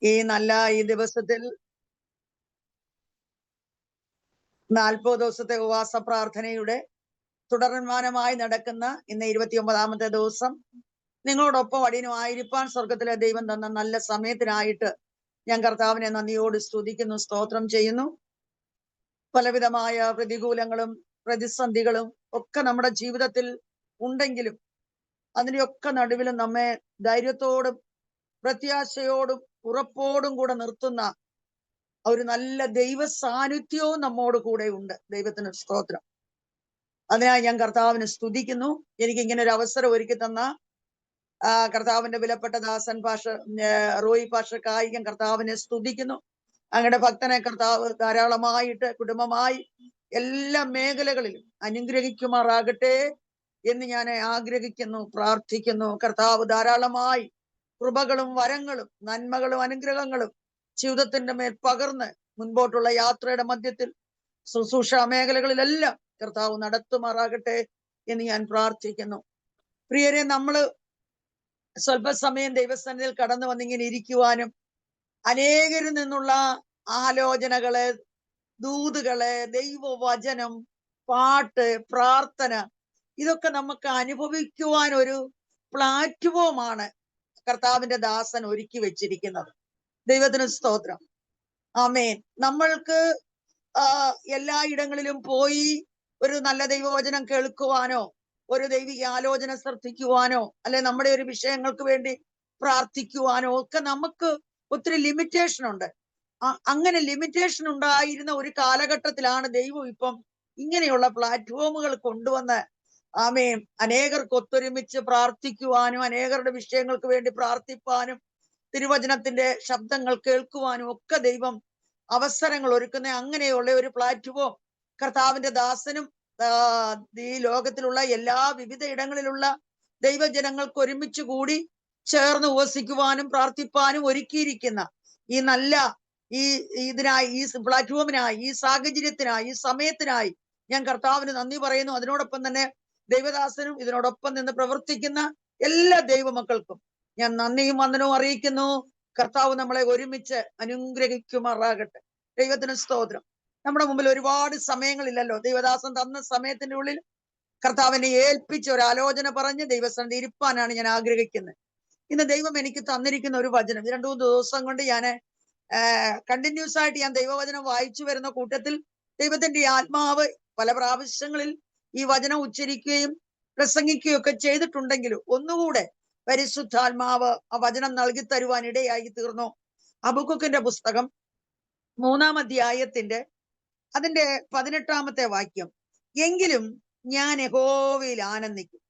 ഈ നല്ല ഈ ദിവസത്തിൽ 40 ദിവസത്തെ ഉപവാസ പ്രാർത്ഥനയുടെ തുടർമാനമായി നടക്കുന്ന ഇന്ന് 29ാമത്തെ ദിവസം നിങ്ങളോടൊപ്പം അടിയനുമായിരിക്കാൻ സ്വർഗത്തിലെ ദൈവം തന്ന നല്ല സമയത്തിനായിട്ട് ഞാൻ കർത്താവിനെ നന്ദിയോട് സ്തുതിക്കുന്നു, സ്തോത്രം ചെയ്യുന്നു. പലവിധമായ പ്രതികൂലങ്ങളും പ്രതിസന്ധികളും ഒക്കെ നമ്മുടെ ജീവിതത്തിൽ ഉണ്ടെങ്കിലും അതിൻ്റെയൊക്കെ നടുവിലും നമ്മെ ധൈര്യത്തോടും പ്രത്യാശയോടും ഉറപ്പോടും കൂടെ നിർത്തുന്ന ഒരു നല്ല ദൈവ സാന്നിധ്യവും നമ്മോട് കൂടെ ഉണ്ട്. ദൈവത്തിന് സ്തോത്രം. അതിനായി ഞാൻ കർത്താവിനെ സ്തുതിക്കുന്നു. എനിക്ക് ഇങ്ങനെ ഒരു അവസരം ഒരുക്കി തന്ന കർത്താവിന്റെ വിലപ്പെട്ട ദാസൻ റോയി പാഷക്കായി ഞാൻ കർത്താവിനെ സ്തുതിക്കുന്നു. അങ്ങയുടെ ഭക്തനെ കർത്താവ് ധാരാളമായിട്ട് കുടുംബമായി എല്ലാ മേഖലകളിലും അനുഗ്രഹിക്കുമാറാകട്ടെ എന്ന് ഞാൻ ആഗ്രഹിക്കുന്നു, പ്രാർത്ഥിക്കുന്നു. കർത്താവ് ധാരാളമായി കൃപകളും വരങ്ങളും നന്മകളും അനുഗ്രഹങ്ങളും ജീവിതത്തിന്റെ മേൽ പകർന്ന് മുൻപോട്ടുള്ള യാത്രയുടെ മധ്യത്തിൽ ശുശ്രൂഷ മേഖലകളിലെല്ലാം കർത്താവ് നടത്തുമാറാകട്ടെ എന്ന് ഞാൻ പ്രാർത്ഥിക്കുന്നു. പ്രിയരെ, നമ്മള് സ്വല്പസമയം ദൈവസന്നിധിയിൽ കടന്നു വന്നിങ്ങനെ ഇരിക്കുവാനും അനേകരിൽ നിന്നുള്ള ആലോചനകള്, ദൂതുകള്, ദൈവവചനം, പാട്ട്, പ്രാർത്ഥന ഇതൊക്കെ നമുക്ക് അനുഭവിക്കുവാൻ ഒരു പ്ലാറ്റ്ഫോമാണ് കർത്താവിന്റെ ദാസൻ ഒരുക്കി വെച്ചിരിക്കുന്നത്. ദൈവത്തിന് സ്തോത്രം. ആമേൻ. നമ്മൾക്ക് എല്ലായിടങ്ങളിലും പോയി ഒരു നല്ല ദൈവവചനം കേൾക്കുവാനോ ഒരു ദൈവിക ആലോചന ശ്രദ്ധിക്കുവാനോ അല്ലെ നമ്മുടെ ഒരു വിഷയങ്ങൾക്ക് വേണ്ടി പ്രാർത്ഥിക്കുവാനോ ഒക്കെ നമുക്ക് ഒത്തിരി ലിമിറ്റേഷൻ ഉണ്ട്. അങ്ങനെ ലിമിറ്റേഷൻ ഉണ്ടായിരുന്ന ഒരു കാലഘട്ടത്തിലാണ് ദൈവം ഇപ്പം ഇങ്ങനെയുള്ള പ്ലാറ്റ്ഫോമുകൾ കൊണ്ടുവന്ന് ആമേൻ അനേകർക്ക് ഒത്തൊരുമിച്ച് പ്രാർത്ഥിക്കുവാനും അനേകരുടെ വിഷയങ്ങൾക്ക് വേണ്ടി പ്രാർത്ഥിപ്പാനും തിരുവചനത്തിന്റെ ശബ്ദങ്ങൾ കേൾക്കുവാനും ഒക്കെ ദൈവം അവസരങ്ങൾ ഒരുക്കുന്ന അങ്ങനെയുള്ള ഒരു പ്ലാറ്റ്ഫോം കർത്താവിന്റെ ദാസനും ഈ ലോകത്തിലുള്ള എല്ലാ വിവിധ ഇടങ്ങളിലുള്ള ദൈവജനങ്ങൾക്ക് ഒരുമിച്ച് കൂടി ചേർന്ന് ഉപസിക്കുവാനും പ്രാർത്ഥിപ്പാനും ഒരുക്കിയിരിക്കുന്ന ഈ നല്ല ഇതിനായി, ഈ പ്ലാറ്റ്ഫോമിനായി, ഈ സാഹചര്യത്തിനായി, ഈ സമയത്തിനായി ഞാൻ കർത്താവിന് നന്ദി പറയുന്നു. അതിനോടൊപ്പം തന്നെ ദൈവദാസനും ഇതിനോടൊപ്പം നിന്ന് പ്രവർത്തിക്കുന്ന എല്ലാ ദൈവമക്കൾക്കും ഞാൻ നന്ദിയും വന്ദനവും അറിയിക്കുന്നു. കർത്താവ് നമ്മളെ ഒരുമിച്ച് അനുഗ്രഹിക്കുമാറാകട്ടെ. ദൈവത്തിന് സ്തോത്രം. നമ്മുടെ മുമ്പിൽ ഒരുപാട് സമയങ്ങളില്ലല്ലോ. ദൈവദാസൻ തന്ന സമയത്തിന്റെ ഉള്ളിൽ കർത്താവിനെ ഏൽപ്പിച്ച് ഒരു ആലോചന പറഞ്ഞ് ദൈവസന്നിധി ഇരിപ്പാനാണ് ഞാൻ ആഗ്രഹിക്കുന്നത്. ഇന്ന് ദൈവം എനിക്ക് തന്നിരിക്കുന്ന ഒരു വചനം, 2-3 ദിവസം കൊണ്ട് ഞാൻ കണ്ടിന്യൂസ് ആയിട്ട് ഞാൻ ദൈവവചനം വായിച്ചു വരുന്ന കൂട്ടത്തിൽ ദൈവത്തിന്റെ ആത്മാവ് പല പ്രാവശ്യങ്ങളിൽ ഈ വചനം ഉച്ചരിക്കുകയും പ്രസംഗിക്കുകയും ഒക്കെ ചെയ്തിട്ടുണ്ടെങ്കിലും ഒന്നുകൂടെ പരിശുദ്ധാത്മാവ് ആ വചനം നൽകി തരുവാൻ ഇടയായി തീർന്നു. ഹബക്കൂക്കിന്റെ പുസ്തകം 3-ാം അധ്യായത്തിന്റെ അതിന്റെ 18-ാമത്തെ വാക്യം, എങ്കിലും ഞാൻ യഹോവയിൽ ആനന്ദിക്കും,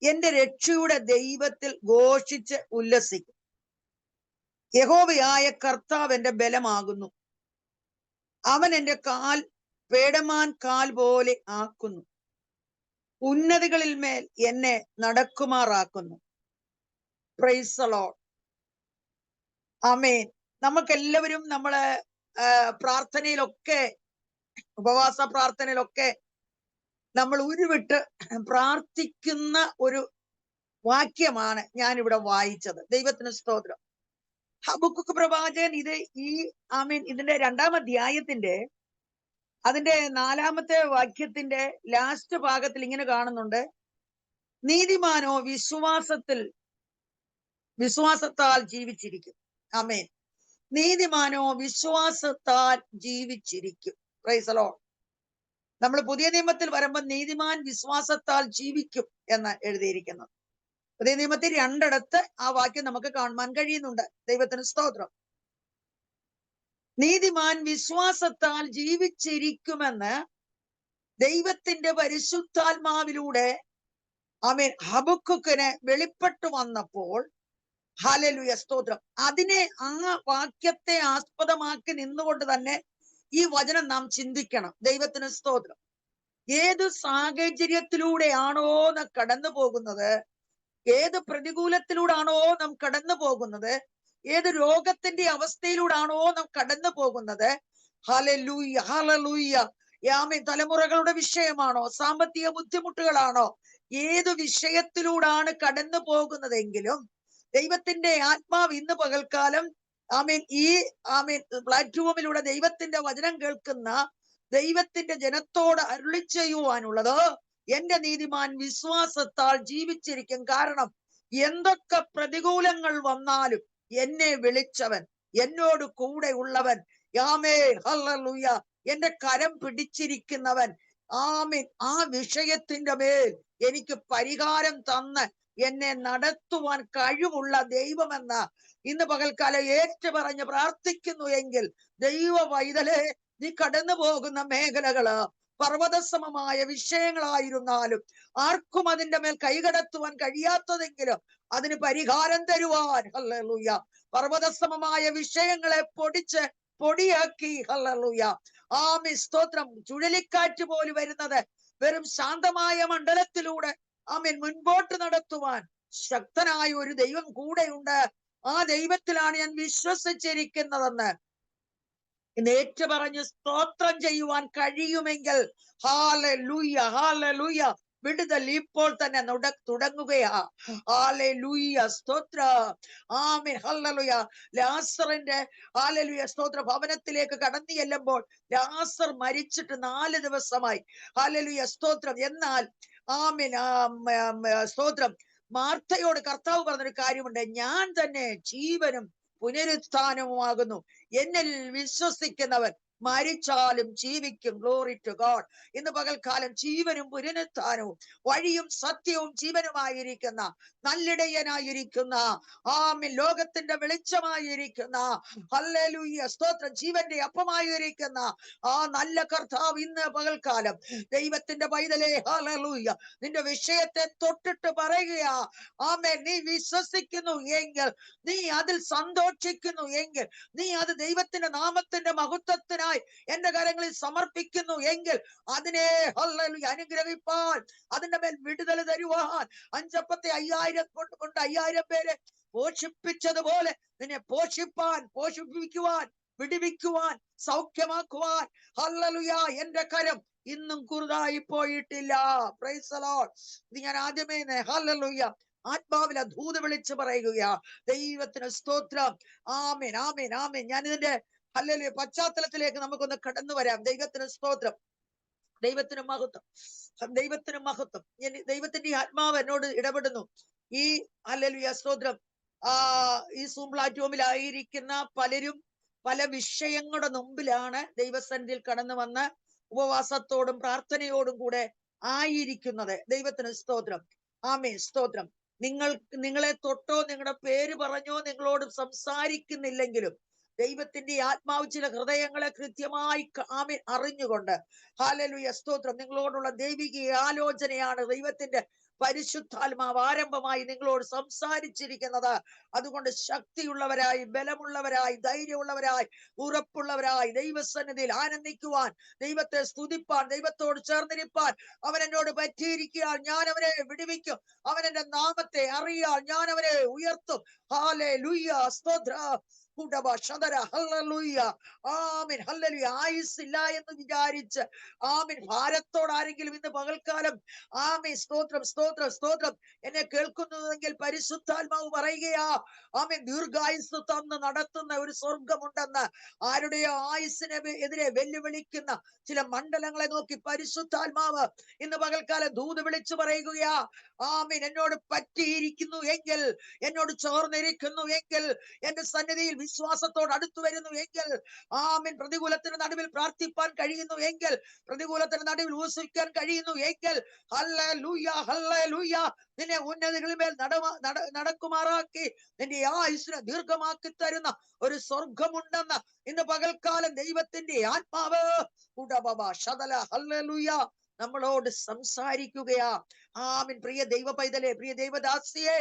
എന്റെ രക്ഷയുടെ ദൈവത്തിൽ ഘോഷിച്ച് ഉല്ലസിക്കും. യഹോവയായ കർത്താവ് എന്റെ ബലമാകുന്നു, അവൻ എന്റെ കാൽ പേടമാൻ കാൽ പോലെ ആക്കുന്നു, ഉന്നതികളിൽ മേൽ എന്നെ നടക്കുമാറാക്കുന്നു. Praise the Lord. ആമേൻ. നമുക്കെല്ലാവരും നമ്മള് പ്രാർത്ഥനയിലൊക്കെ, ഉപവാസ പ്രാർത്ഥനയിലൊക്കെ നമ്മൾ ഉരുവിട്ട് പ്രാർത്ഥിക്കുന്ന ഒരു വാക്യമാണ് ഞാൻ ഇവിടെ വായിച്ചത്. ദൈവത്തിന് സ്തോത്രം. ഹബക്കൂക്ക് പ്രവാചകൻ ഇതിന്റെ 2-ാം അധ്യായത്തിന്റെ അതിന്റെ 4-ാമത്തെ വാക്യത്തിന്റെ ലാസ്റ്റ് ഭാഗത്തിൽ ഇങ്ങനെ കാണുന്നുണ്ട്, നീതിമാനോ വിശ്വാസത്താൽ ജീവിച്ചിരിക്കും. ആമേൻ. നീതിമാനോ വിശ്വാസത്താൽ ജീവിച്ചിരിക്കും. Price the Lord. നമ്മൾ പുതിയ നിയമത്തിൽ വരുമ്പോൾ നീതിമാൻ വിശ്വാസത്താൽ ജീവിക്കും എന്ന് എഴുതിയിരിക്കുന്നത്. പുതിയ നിയമത്തിൽ 2 ആ വാക്യം നമുക്ക് കാണുവാൻ കഴിയുന്നുണ്ട്. ദൈവത്തിന് സ്തോത്രം. നീതിമാൻ വിശ്വാസത്താൽ ജീവിച്ചിരിക്കുമെന്ന് ദൈവത്തിന്റെ പരിശുദ്ധാത്മാവിലൂടെ ആമേൻ ഹബക്കൂക്കിന് വെളിപ്പെട്ടു വന്നപ്പോൾ, ഹല്ലേലൂയ, സ്തോത്രം, അതിനെ ആ വാക്യത്തെ ആസ്പദമാക്കി നിന്നുകൊണ്ട് തന്നെ ഈ വചനം നാം ചിന്തിക്കണം. ദൈവത്തിന് സ്തോത്രം. ഏത് സാഹചര്യത്തിലൂടെയാണോ നാം കടന്നു പോകുന്നത്, ഏത് പ്രതികൂലത്തിലൂടാണോ നാം കടന്നു പോകുന്നത്, ഏത് രോഗത്തിന്റെ അവസ്ഥയിലൂടാണോ നാം കടന്നു പോകുന്നത്, ഹല്ലേലൂയ ഹല്ലേലൂയ, ആമേൻ, തലമുറകളുടെ വിഷയമാണോ, സാമ്പത്തിക ബുദ്ധിമുട്ടുകളാണോ, ഏത് വിഷയത്തിലൂടാണ് കടന്നു പോകുന്നതെങ്കിലും ദൈവത്തിന്റെ ആത്മാവ് ഇന്ന് പകൽക്കാലം ഈ പ്ലാറ്റ്ഫോമിലൂടെ ദൈവത്തിന്റെ വചനം കേൾക്കുന്ന ദൈവത്തിന്റെ ജനത്തോട് അരുളി ചെയ്യുവാനുള്ളത്, എന്റെ നീതിമാൻ വിശ്വാസത്താൽ ജീവിച്ചിരിക്കും. കാരണം എന്തൊക്കെ പ്രതികൂലങ്ങൾ വന്നാലും എന്നെ വിളിച്ചവൻ, എന്നോട് കൂടെ ഉള്ളവൻ, ഹല്ലേലൂയ, എന്റെ കരം പിടിച്ചിരിക്കുന്നവൻ, ആ വിഷയത്തിന്റെ മേൽ എനിക്ക് പരിഹാരം തന്ന് എന്നെ നടത്തുവാൻ കഴിവുള്ള ദൈവമെന്ന് ഇന്ന് പകൽക്കാലം ഏറ്റുപറഞ്ഞ് പ്രാർത്ഥിക്കുന്നു എങ്കിൽ, ദൈവ വൈതലേ, നീ കടന്നു പോകുന്ന മേഖലകള് പർവ്വതസമമായ വിഷയങ്ങളായിരുന്നാലും ആർക്കും അതിന്റെ മേൽ കൈകടത്തുവാൻ കഴിയാത്തതെങ്കിലും അതിന് പരിഹാരം തരുവാൻ, ഹല്ലേലൂയ, പർവ്വതസമമായ വിഷയങ്ങളെ പൊടിയാക്കി, ഹല്ലേലൂയ, സ്തോത്രം, ചുഴലിക്കാറ്റ് പോലും വരുന്നത് വെറും ശാന്തമായ മണ്ഡലത്തിലൂടെ മുൻപോട്ട് നടത്തുവാൻ ശക്തനായ ഒരു ദൈവം കൂടെയുണ്ട്. ആ ദൈവത്തിലാണ് ഞാൻ വിശ്വസിച്ചിരിക്കുന്നതെന്ന് ഇന്ന് ഏറ്റുപറഞ്ഞ് സ്തോത്രം ചെയ്യുവാൻ കഴിയുമെങ്കിൽ, ഹല്ലേലൂയ, ഹല്ലേലൂയ, വിടുതൽ ഇപ്പോൾ തന്നെ തുടങ്ങുകയാ. ഹല്ലേലൂയ, സ്തോത്ര, ആമേൻ, ഹല്ലേലൂയ. ലാസറിന്റെ ഹല്ലേലൂയ സ്തോത്ര ഭവനത്തിലേക്ക് കടന്നു ചെല്ലുമ്പോൾ ലാസർ മരിച്ചിട്ട് 4 ദിവസമായി. ഹല്ലേലൂയ സ്തോത്രം. എന്നാൽ ആമേൻ, സ്തോത്രം, മാർത്തയോട് കർത്താവ് പറഞ്ഞൊരു കാര്യമുണ്ട്, ഞാൻ തന്നെ ജീവനും പുനരുത്ഥാനവുമാകുന്നു, എന്നിൽ വിശ്വസിക്കുന്നവൻ മരിച്ചാലും ജീവിക്കും. Glory to God. ഇന്ന് പകൽക്കാലം ജീവനും പുനരുത്ഥാനവും വഴിയും സത്യവും ജീവനുമായിരിക്കുന്ന, നല്ലിടയനായിരിക്കുന്ന, ലോകത്തിന്റെ വെളിച്ചമായിരിക്കുന്ന, ഹല്ലേലൂയ സ്തോത്രം, ജീവന്റെ അപ്പമായിരിക്കുന്ന ആ നല്ല കർത്താവ് ഇന്ന് പകൽക്കാലം ദൈവത്തിന്റെ പൈതലേ, ഹല്ലേലൂയ, നിന്റെ വിഷയത്തെ തൊട്ടിട്ട് പറയുകയാ, നീ വിശ്വസിക്കുന്നു എങ്കിൽ, നീ അതിൽ സന്തോഷിക്കുന്നു എങ്കിൽ, നീ അത് ദൈവത്തിന്റെ നാമത്തിന്റെ മഹത്വത്തിനായി എന്റെ കരങ്ങളിൽ സമർപ്പിക്കുന്നു എങ്കിൽ, അതിനെ ഹല്ലേലൂയ അനുഗ്രഹിപ്പാൻ, അതിന്റെ മേൽ വിടുതൽ തരുവാൻ, 5 അപ്പത്തെ 5000 കൊണ്ട് 5000 പേരെ പോഷിപ്പിച്ചതുപോലെ നിന്നെ പോഷിപ്പിക്കുവാൻ, വിടുവിക്കുവാൻ, സൗഖ്യമാക്കുവാൻ, ഹല്ലേലൂയ, എന്റെ കരം ഇന്നും കുറുതായി പോയിട്ടില്ല. Price the Lord. ഇത് ഞാൻ ആദ്യമേ ഹല്ലേലൂയ ആത്മാവിൽ ദൂത് വിളിച്ച് പറയുകയാ. ദൈവത്തിന് സ്തോത്രം. ആമേൻ, ആമേൻ, ആമേൻ. ഞാൻ ഇതിന്റെ ഹല്ലേലൂയ പശ്ചാത്തലത്തിലേക്ക് നമുക്കൊന്ന് കടന്നു വരാം. ദൈവത്തിന് സ്തോത്രം, ദൈവത്തിന് മഹത്വം, ദൈവത്തിന് മഹത്വം. ദൈവത്തിന്റെ ആത്മാവ് എന്നോട് ഇടപെടുന്നു. ഈ ഹല്ലേലൂയ സ്തോത്രം, ഈ സൂം പ്ലാറ്റ്ഫോമിലായിരിക്കുന്ന പലരും പല വിഷയങ്ങളുടെ മുമ്പിലാണ് ദൈവസന്നിധിയിൽ കടന്നു വന്ന് ഉപവാസത്തോടും പ്രാർത്ഥനയോടും കൂടെ ആയിരിക്കുന്നത്. ദൈവത്തിന് സ്തോത്രം. ആമേൻ, സ്തോത്രം. നിങ്ങളെ തൊട്ടോ നിങ്ങളുടെ പേര് പറഞ്ഞോ നിങ്ങളോട് സംസാരിക്കുന്നില്ലെങ്കിലും ദൈവത്തിന്റെ ആത്മാവ് ചില ഹൃദയങ്ങളെ കൃത്യമായി അറിഞ്ഞുകൊണ്ട്, ഹല്ലേലൂയ സ്തോത്രം, നിങ്ങളോടുള്ള ദൈവിക ആലോചനയാണ് ദൈവത്തിന്റെ പരിശുദ്ധാത്മാവ് ആരംഭമായി നിങ്ങളോട് സംസാരിച്ചിരിക്കുന്നത്. അതുകൊണ്ട് ശക്തിയുള്ളവരായി, ബലമുള്ളവരായി, ധൈര്യമുള്ളവരായി, ഉറപ്പുള്ളവരായി ദൈവസന്നിധിയിൽ ആനന്ദിക്കുവാൻ, ദൈവത്തെ സ്തുതിപ്പാൻ, ദൈവത്തോട് ചേർന്നിരിപ്പാൻ, അവൻ എന്നോട് പറ്റിയിരിക്കാൻ ഞാൻ അവനെ വിടുവിക്കും, അവൻ എന്റെ നാമത്തെ അറിയാൻ ഞാൻ അവനെ ഉയർത്തും. ഹല്ലേലൂയ സ്തോത്രം. ആയുസില്ല എന്ന് വിചാരിച്ച് ഭാരത്തോട് ആരെങ്കിലും ഇന്ന് പകൽക്കാലം സ്തോത്രം, സ്തോത്രം, സ്തോത്രം എന്നെ കേൾക്കുന്നുവെങ്കിൽ പരിശുദ്ധാത്മാവ് പറയുകയാ, ദീർഘായുസ് തന്ന് നടത്തുന്ന ഒരു സ്വർഗമുണ്ടെന്ന്. ആരുടെയോ ആയുസിനെ എതിരെ വെല്ലുവിളിക്കുന്ന ചില മണ്ഡലങ്ങളെ നോക്കി പരിശുദ്ധാത്മാവ് ഇന്ന് പകൽക്കാലം ദൂത് വിളിച്ചു പറയുകയാ. എന്നോട് പറ്റിയിരിക്കുന്നു എങ്കിൽ, എന്നോട് ചോർന്നിരിക്കുന്നു എങ്കിൽ, എന്റെ സന്നിധിയിൽ വിശ്വാസത്തോട് അടുത്തു വരുന്നു എങ്കിൽ, പ്രതികൂലത്തിന് നടുവിൽ പ്രാർത്ഥിപ്പാൻ കഴിയുന്നു എങ്കിൽ, പ്രതികൂലത്തിന് നടുവിൽ ഊസിക്കാൻ കഴിയുന്നു എങ്കിൽ, ഹല്ലേലൂയ, ഹല്ലേലൂയ, നിന്നെ ഉന്നതികളിൽ മേൽ നടക്കുമാറാക്കി നിന്റെ ആയുസ്സിനെ ദീർഘമാക്കി തരുന്ന ഒരു സ്വർഗമുണ്ടെന്ന് ഇന്ന് പകൽക്കാലം ദൈവത്തിന്റെ ആത്മാവ് ഹല്ലേലൂയ നമ്മളോട് സംസാരിക്കുകയാ. പ്രിയ ദൈവ പൈതലേ, പ്രിയ ദൈവദാസിയെ,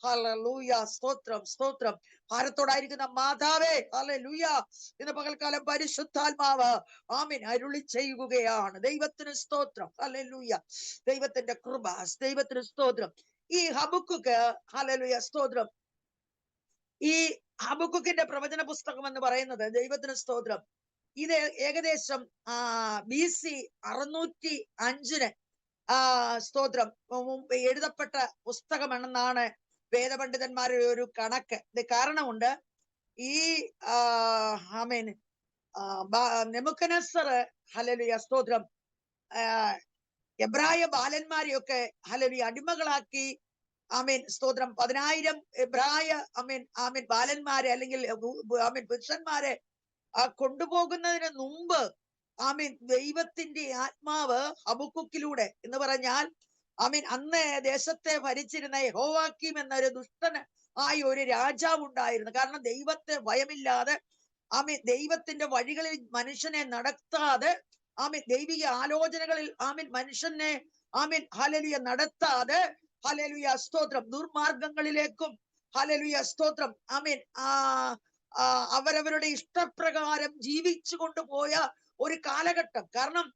ഹല്ലേലൂയ സ്തോത്രം, സ്തോത്രം. ഭാരത്തോടായിരിക്കുന്ന മാതാവേ, ഹല്ലേലൂയ, ഇന്ന് പകൽക്കാലം പരിശുദ്ധാത്മാവ് അരുളി ചെയ്യുകയാണ്. ദൈവത്തിന് സ്തോത്രം, ഹല്ലേലൂയ, ദൈവത്തിന്റെ കൃപ, ദൈവത്തിന് സ്തോത്രം. ഈ ഹബക്കുക്ക്, ഹല്ലേലൂയ സ്തോത്രം, ഈ ഹബക്കുക്കിന്റെ പ്രവചന പുസ്തകം എന്ന് പറയുന്നത്, ദൈവത്തിന് സ്തോത്രം, ഇത് ഏകദേശം BC 605 സ്തോത്രം എഴുതപ്പെട്ട പുസ്തകമാണെന്നാണ് വേദപണ്ഡിതന്മാരുടെ ഒരു കണക്ക്. ഇത് കാരണമുണ്ട്, ഈ ആമേൻ നെബൂഖദ്നേസർ ഹല്ലേലൂയ സ്തോത്രം എബ്രായ ബാലന്മാരെയൊക്കെ ഹല്ലേലൂയ അടിമകളാക്കി. ആമേൻ സ്തോത്രം 10,000 എബ്രായ ആമേൻ ബാലന്മാരെ അല്ലെങ്കിൽ ആമേൻ പുരുഷന്മാരെ കൊണ്ടുപോകുന്നതിന് മുമ്പ് ആമീൻ ദൈവത്തിന്റെ ആത്മാവ് ഹബക്കൂക്കിലൂടെ എന്ന് പറഞ്ഞാൽ ആമീൻ അന്ന് ദേശത്തെ ഭരിച്ചിരുന്ന യഹോവാക്കീം എന്നൊരു ദുഷ്ടന് ആയ ഒരു രാജാവ് ഉണ്ടായിരുന്നു. കാരണം ദൈവത്തെ ഭയമില്ലാതെ ആമീൻ ദൈവത്തിന്റെ വഴികളിൽ മനുഷ്യനെ നടത്താതെ ആമീൻ ദൈവിക ആലോചനകളിൽ ആമീൻ മനുഷ്യനെ ആമീൻ ഹല്ലേലൂയ നടത്താതെ ഹല്ലേലൂയ സ്തോത്രം ദുർമാർഗങ്ങളിലേക്കും ഹല്ലേലൂയ സ്തോത്രം ആമീൻ അവരവരുടെ ഇഷ്ടപ്രകാരം ജീവിച്ചു കൊണ്ടുപോയ ഒരു കാലഘട്ടം. കാരണം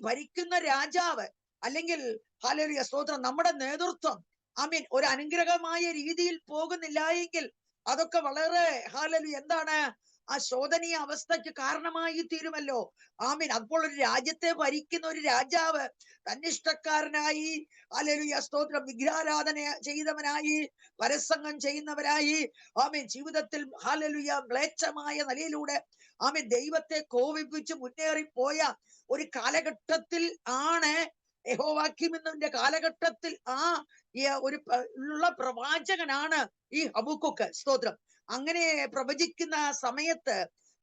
ഭരിക്കുന്ന രാജാവ് അല്ലെങ്കിൽ ഹല്ലേലൂയ സ്തോത്രം നമ്മുടെ നേതൃത്വം ആമീൻ ഒരു അനുഗ്രഹമായ രീതിയിൽ പോകുന്നില്ല എങ്കിൽ അതൊക്കെ വളരെ ഹല്ലേലൂയ എന്താണ് ആ ശോധനീയ അവസ്ഥയ്ക്ക് കാരണമായി തീരുമല്ലോ. ആമീൻ അപ്പോൾ ഒരു രാജ്യത്തെ ഭരിക്കുന്ന ഒരു രാജാവ് തന്നിഷ്ടക്കാരനായി ഹല്ലേലൂയ സ്തോത്രം വിഗ്രഹാരാധന ചെയ്തവനായി പരസംഗം ചെയ്യുന്നവരായി ആമീൻ ജീവിതത്തിൽ ഹല്ലേലൂയ മ്ലേച്ഛമായ നിലയിലൂടെ ആമീൻ ദൈവത്തെ കോപിപ്പിച്ച് മുന്നേറിപ്പോയ ഒരു കാലഘട്ടത്തിൽ ആണ് യഹോവാക്കീമിന്റെ കാലഘട്ടത്തിൽ ഒരു ഉള്ള പ്രവാചകനാണ് ഈ ഹബക്കൂക്ക് സ്തോത്രം. അങ്ങനെ പ്രവചിക്കുന്ന സമയത്ത്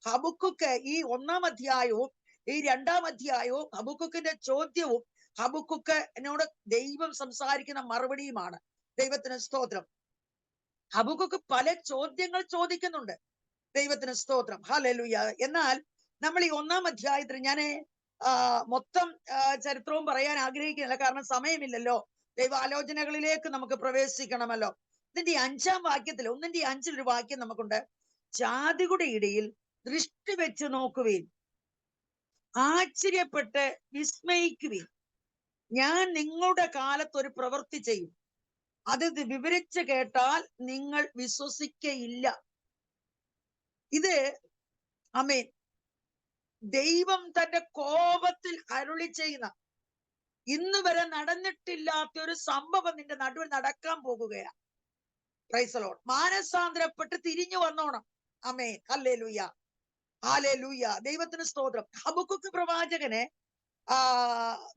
ഹബക്കൂക്ക് ഈ 1-ാം അധ്യായവും ഈ 2-ാം അധ്യായവും ഹബക്കൂക്കിന്റെ ചോദ്യവും ഹബക്കൂക്കിനോട് ദൈവം സംസാരിക്കുന്ന മറുപടിയുമാണ്. ദൈവത്തിന് സ്തോത്രം. ഹബക്കൂക്ക് പല ചോദ്യങ്ങൾ ചോദിക്കുന്നുണ്ട്. ദൈവത്തിന് സ്തോത്രം ഹല്ലേലൂയ. എന്നാൽ നമ്മൾ ഈ 1-ാം അധ്യായത്തിൽ ഞാൻ മൊത്തം ചരിത്രവും പറയാൻ ആഗ്രഹിക്കുന്നില്ല, കാരണം സമയമില്ലല്ലോ. ദൈവാലോചനകളിലേക്ക് നമുക്ക് പ്രവേശിക്കണമല്ലോ. ഇതിന്റെ 5-ാം വാക്യത്തിൽ 1-5 ഒരു വാക്യം നമുക്കുണ്ട്. ജാതികളുടെ ഇടയിൽ ദൃഷ്ടി വെച്ച് നോക്കുവീൻ, ആശ്ചര്യപ്പെട്ട് വിസ്മയിക്കുവീൻ. ഞാൻ നിങ്ങളുടെ കാലത്ത് ഒരു പ്രവൃത്തി ചെയ്യും, അത് വിവരിച്ച് കേട്ടാൽ നിങ്ങൾ വിശ്വസിക്കയില്ല. ഇത് ആമേൻ ദൈവം തന്റെ കോപത്തിൽ അരുളി ചെയ്യുന്ന ഇന്ന് വരെ നടന്നിട്ടില്ലാത്ത ഒരു സംഭവം നിന്റെ നടുവിൽ നടക്കാൻ പോകുകയാണ്. Praise the Lord. മാനസാന്തരപ്പെട്ട് തിരിഞ്ഞു വന്നോണം. Amen hallelujah hallelujah. ദൈവത്തിന് സ്തോത്രം. ഹബക്കൂക്ക് പ്രവാചകനെ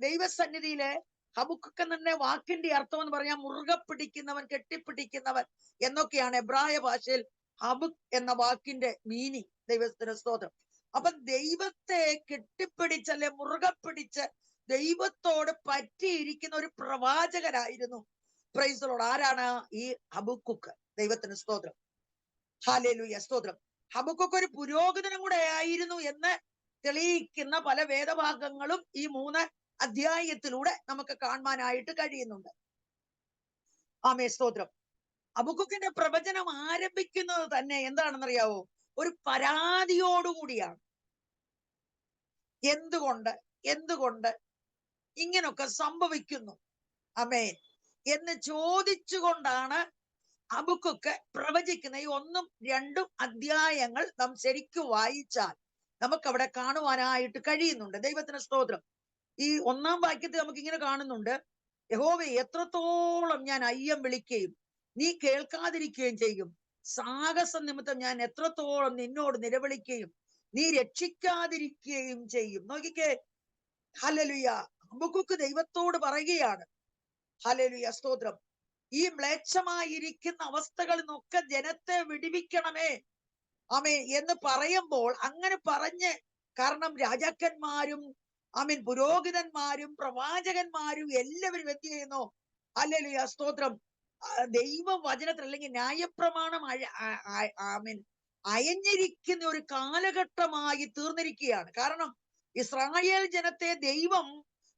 ദൈവസന്നിധിയിലെ ഹബക്കൂക്ക് തന്നെ വാക്കിന്റെ അർത്ഥം എന്ന് പറഞ്ഞാൽ മുറുകെ പിടിക്കുന്നവൻ, കെട്ടിപ്പിടിക്കുന്നവൻ എന്നൊക്കെയാണ് എബ്രായ ഭാഷയിൽ ഹബുക്ക് എന്ന വാക്കിന്റെ മീനിങ്. ദൈവത്തിന് സ്തോത്രം. അപ്പൊ ദൈവത്തെ കെട്ടിപ്പിടിച്ച് അല്ലെ മുറുകെ പിടിച്ച് ദൈവത്തോട് പറ്റിയിരിക്കുന്ന ഒരു പ്രവാചകനായിരുന്നു പ്രൈസ് ദി ലോർഡ്. ആരാണ് ഈ ഹബക്കൂക്ക്? ദൈവത്തിന് സ്തോത്രം ഹല്ലേലൂയ സ്തോത്രം. ഹബക്കൂക്ക് ഒരു പുരോഹിതനും കൂടെ ആയിരുന്നു എന്ന് തെളിയിക്കുന്ന പല വേദഭാഗങ്ങളും ഈ 3 അധ്യായത്തിലൂടെ നമുക്ക് കാണുവാനായിട്ട് കഴിയുന്നുണ്ട്. ആമേ സ്തോത്രം. ഹബക്കൂക്കിന്റെ പ്രവചനം ആരംഭിക്കുന്നത് തന്നെ എന്താണെന്നറിയാവോ? ഒരു പരാതിയോടുകൂടിയാണ്. എന്തുകൊണ്ട് ഇങ്ങനൊക്കെ സംഭവിക്കുന്നു ആമേൻ എന്ന് ചോദിച്ചുകൊണ്ടാണ് ഹബക്കൂക്ക് പ്രവചിക്കുന്ന ഈ 1-2 അധ്യായങ്ങൾ നാം ശരിക്കും വായിച്ചാൽ നമുക്ക് അവിടെ കാണുവാനായിട്ട് കഴിയുന്നുണ്ട്. ദൈവത്തിന് സ്തോത്രം. ഈ 1-ാം വാക്യത്തിൽ നമുക്ക് ഇങ്ങനെ കാണുന്നുണ്ട്, യഹോവേ എത്രത്തോളം ഞാൻ അയ്യം വിളിക്കുകയും നീ കേൾക്കാതിരിക്കുകയും ചെയ്യും. സാഹസ നിമിത്തം ഞാൻ എത്രത്തോളം നിന്നോട് നിലവിളിക്കുകയും നീ രക്ഷിക്കാതിരിക്കുകയും ചെയ്യും. നോക്കിക്കേ ഹല്ലേലൂയ. ഹബക്കൂക്ക് ദൈവത്തോട് പറയുകയാണ് ഹല്ലേലൂയ സ്തോത്രം. ഈ മ്ലേച്ഛമായിരിക്കുന്ന അവസ്ഥകളിൽ നിന്നൊക്കെ ജനത്തെ വിടുവിക്കണമേ ആമേൻ എന്ന് പറയുമ്പോൾ അങ്ങനെ പറഞ്ഞ്, കാരണം രാജാക്കന്മാരും ആമീൻ പുരോഹിതന്മാരും പ്രവാചകന്മാരും എല്ലാവരും എന്ത് ചെയ്യുന്നു? ഹല്ലേലൂയ സ്തോത്രം. ദൈവവചനത്തിൽ അല്ലെങ്കിൽ ന്യായപ്രമാണം ആമീൻ അയഞ്ഞിരിക്കുന്ന ഒരു കാലഘട്ടമായി തീർന്നിരിക്കുകയാണ്. കാരണം ഇസ്രായേൽ ജനത്തെ ദൈവം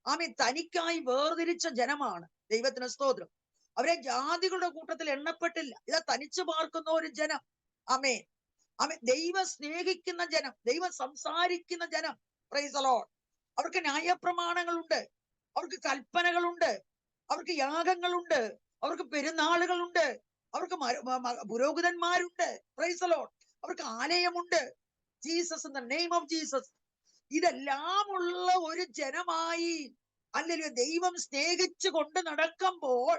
ആമീൻ തനിക്കായി വേർതിരിച്ച ജനമാണ്. ദൈവത്തിന് സ്തോത്രം. അവരെ ജാതികളുടെ കൂട്ടത്തിൽ എണ്ണപ്പെട്ടില്ല. ഇതാ തനിച്ചു പാർക്കുന്ന ഒരു ജനം. ആമേൻ ആമേൻ. ദൈവം സ്നേഹിക്കുന്ന ജനം, ദൈവം സംസാരിക്കുന്ന ജനം. Price the Lord. അവർക്ക് ന്യായപ്രമാണങ്ങളുണ്ട്, അവർക്ക് കൽപ്പനകളുണ്ട്, അവർക്ക് യാഗങ്ങളുണ്ട്, അവർക്ക് പെരുന്നാളുകളുണ്ട്, അവർക്ക് പുരോഹിതന്മാരുണ്ട്. Price the Lord. അവർക്ക് ആലയമുണ്ട്. Jesus, in the name of Jesus. ഇതെല്ലാം ഉള്ള ഒരു ജനമായി അല്ലെങ്കിൽ ദൈവം സ്നേഹിച്ചു കൊണ്ട് നടക്കുമ്പോൾ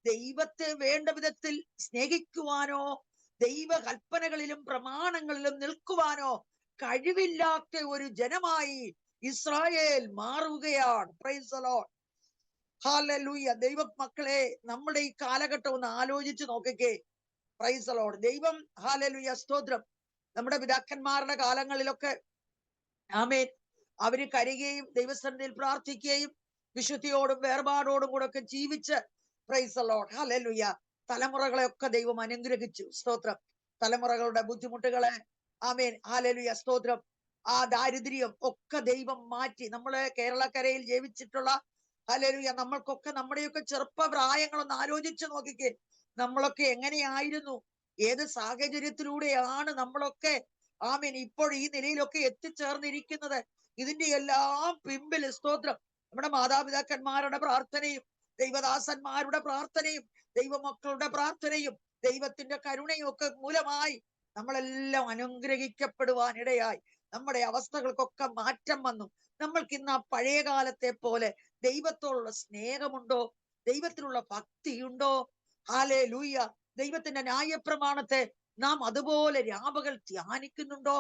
ദൈവത്തെ വേണ്ട വിധത്തിൽ സ്നേഹിക്കുവാനോ ദൈവകൽപ്പനകളിലും പ്രമാണങ്ങളിലും നിൽക്കുവാനോ കഴിവില്ലാത്ത ഒരു ജനമായി ഇസ്രായേൽ മാറുകയാണ്. Price the Lord. ഹല്ലേലൂയ. ദൈവ മക്കളെ, നമ്മുടെ ഈ കാലഘട്ടം ഒന്ന് ആലോചിച്ച് നോക്കിക്കേ. Price the Lord. ദൈവം, ഹല്ലേലൂയ, സ്തോത്രം, നമ്മുടെ പിതാക്കന്മാരുടെ കാലങ്ങളിലൊക്കെ ആമേൻ അവര് കരയുകയും ദൈവസന്നിധിയിൽ പ്രാർത്ഥിക്കുകയും വിശുദ്ധിയോടും വേർപാടോടും കൂടെ ഒക്കെ ജീവിച്ച്, പ്രൈസ് ദി ലോർഡ്, ഹല്ലേലൂയ, തലമുറകളെ ഒക്കെ ദൈവം അനുഗ്രഹിച്ചു. സ്തോത്രം. തലമുറകളുടെ ബുദ്ധിമുട്ടുകളെ, ആമേൻ, ഹല്ലേലൂയ, സ്തോത്രം, ആ ദാരിദ്ര്യം ഒക്കെ ദൈവം മാറ്റി. നമ്മള് കേരളക്കരയിൽ ജീവിച്ചിട്ടുള്ള, ഹല്ലേലൂയ, നമ്മൾക്കൊക്കെ നമ്മുടെയൊക്കെ ചെറുപ്പപ്രായങ്ങളൊന്ന് ആലോചിച്ച് നോക്കിക്കേ. നമ്മളൊക്കെ എങ്ങനെയായിരുന്നു, ഏത് സാഹചര്യത്തിലൂടെയാണ് നമ്മളൊക്കെ, ആമേൻ, ഇപ്പോൾ ഈ നിലയിലൊക്കെ എത്തിച്ചേർന്നിരിക്കുന്നത്. ഇതിന്റെ എല്ലാം പിമ്പിൽ, സ്തോത്രം, നമ്മുടെ മാതാപിതാക്കന്മാരുടെ പ്രാർത്ഥനയും ദൈവദാസന്മാരുടെ പ്രാർത്ഥനയും ദൈവമക്കളുടെ പ്രാർത്ഥനയും ദൈവത്തിന്റെ കരുണയും ഒക്കെ മൂലമായി നമ്മളെല്ലാം അനുഗ്രഹിക്കപ്പെടുവാൻ ഇടയായി. നമ്മുടെ അവസ്ഥകൾക്കൊക്കെ മാറ്റം വന്നു. നമ്മൾക്ക് ഇന്ന് ആ പഴയ കാലത്തെ പോലെ ദൈവത്തോടുള്ള സ്നേഹമുണ്ടോ? ദൈവത്തിലുള്ള ഭക്തിയുണ്ടോ? ഹല്ലേലൂയ. ദൈവത്തിന്റെ ന്യായപ്രമാണത്തെ നാം അതുപോലെ രാപകൽ ധ്യാനിക്കുന്നുണ്ടോ?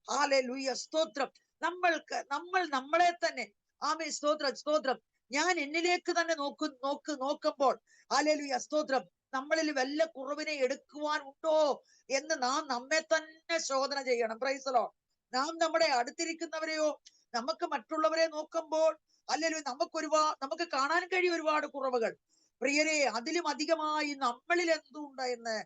ഹല്ലേലൂയ, സ്തോത്രം. നമ്മൾ നമ്മളെ തന്നെ, ആമേ, സ്തോത്രം, സ്തോത്രം, ഞാൻ എന്നിലേക്ക് തന്നെ നോക്കുമ്പോൾ, ഹല്ലേലൂയ, സ്തോത്രം, നമ്മളിൽ വല്ല കുറവിനെ എടുക്കുവാൻ ഉണ്ടോ എന്ന് നാം നമ്മെ തന്നെ ശോധന ചെയ്യണം. Price the Lord. നാം നമ്മുടെ അടുത്തിരിക്കുന്നവരെയോ നമുക്ക് മറ്റുള്ളവരെ നോക്കുമ്പോൾ, ഹല്ലേലൂയ, നമുക്ക് കാണാൻ കഴിയും ഒരുപാട് കുറവുകൾ. പ്രിയരെ, അതിലും അധികമായി നമ്മളിൽ എന്തുണ്ട് എന്ന്,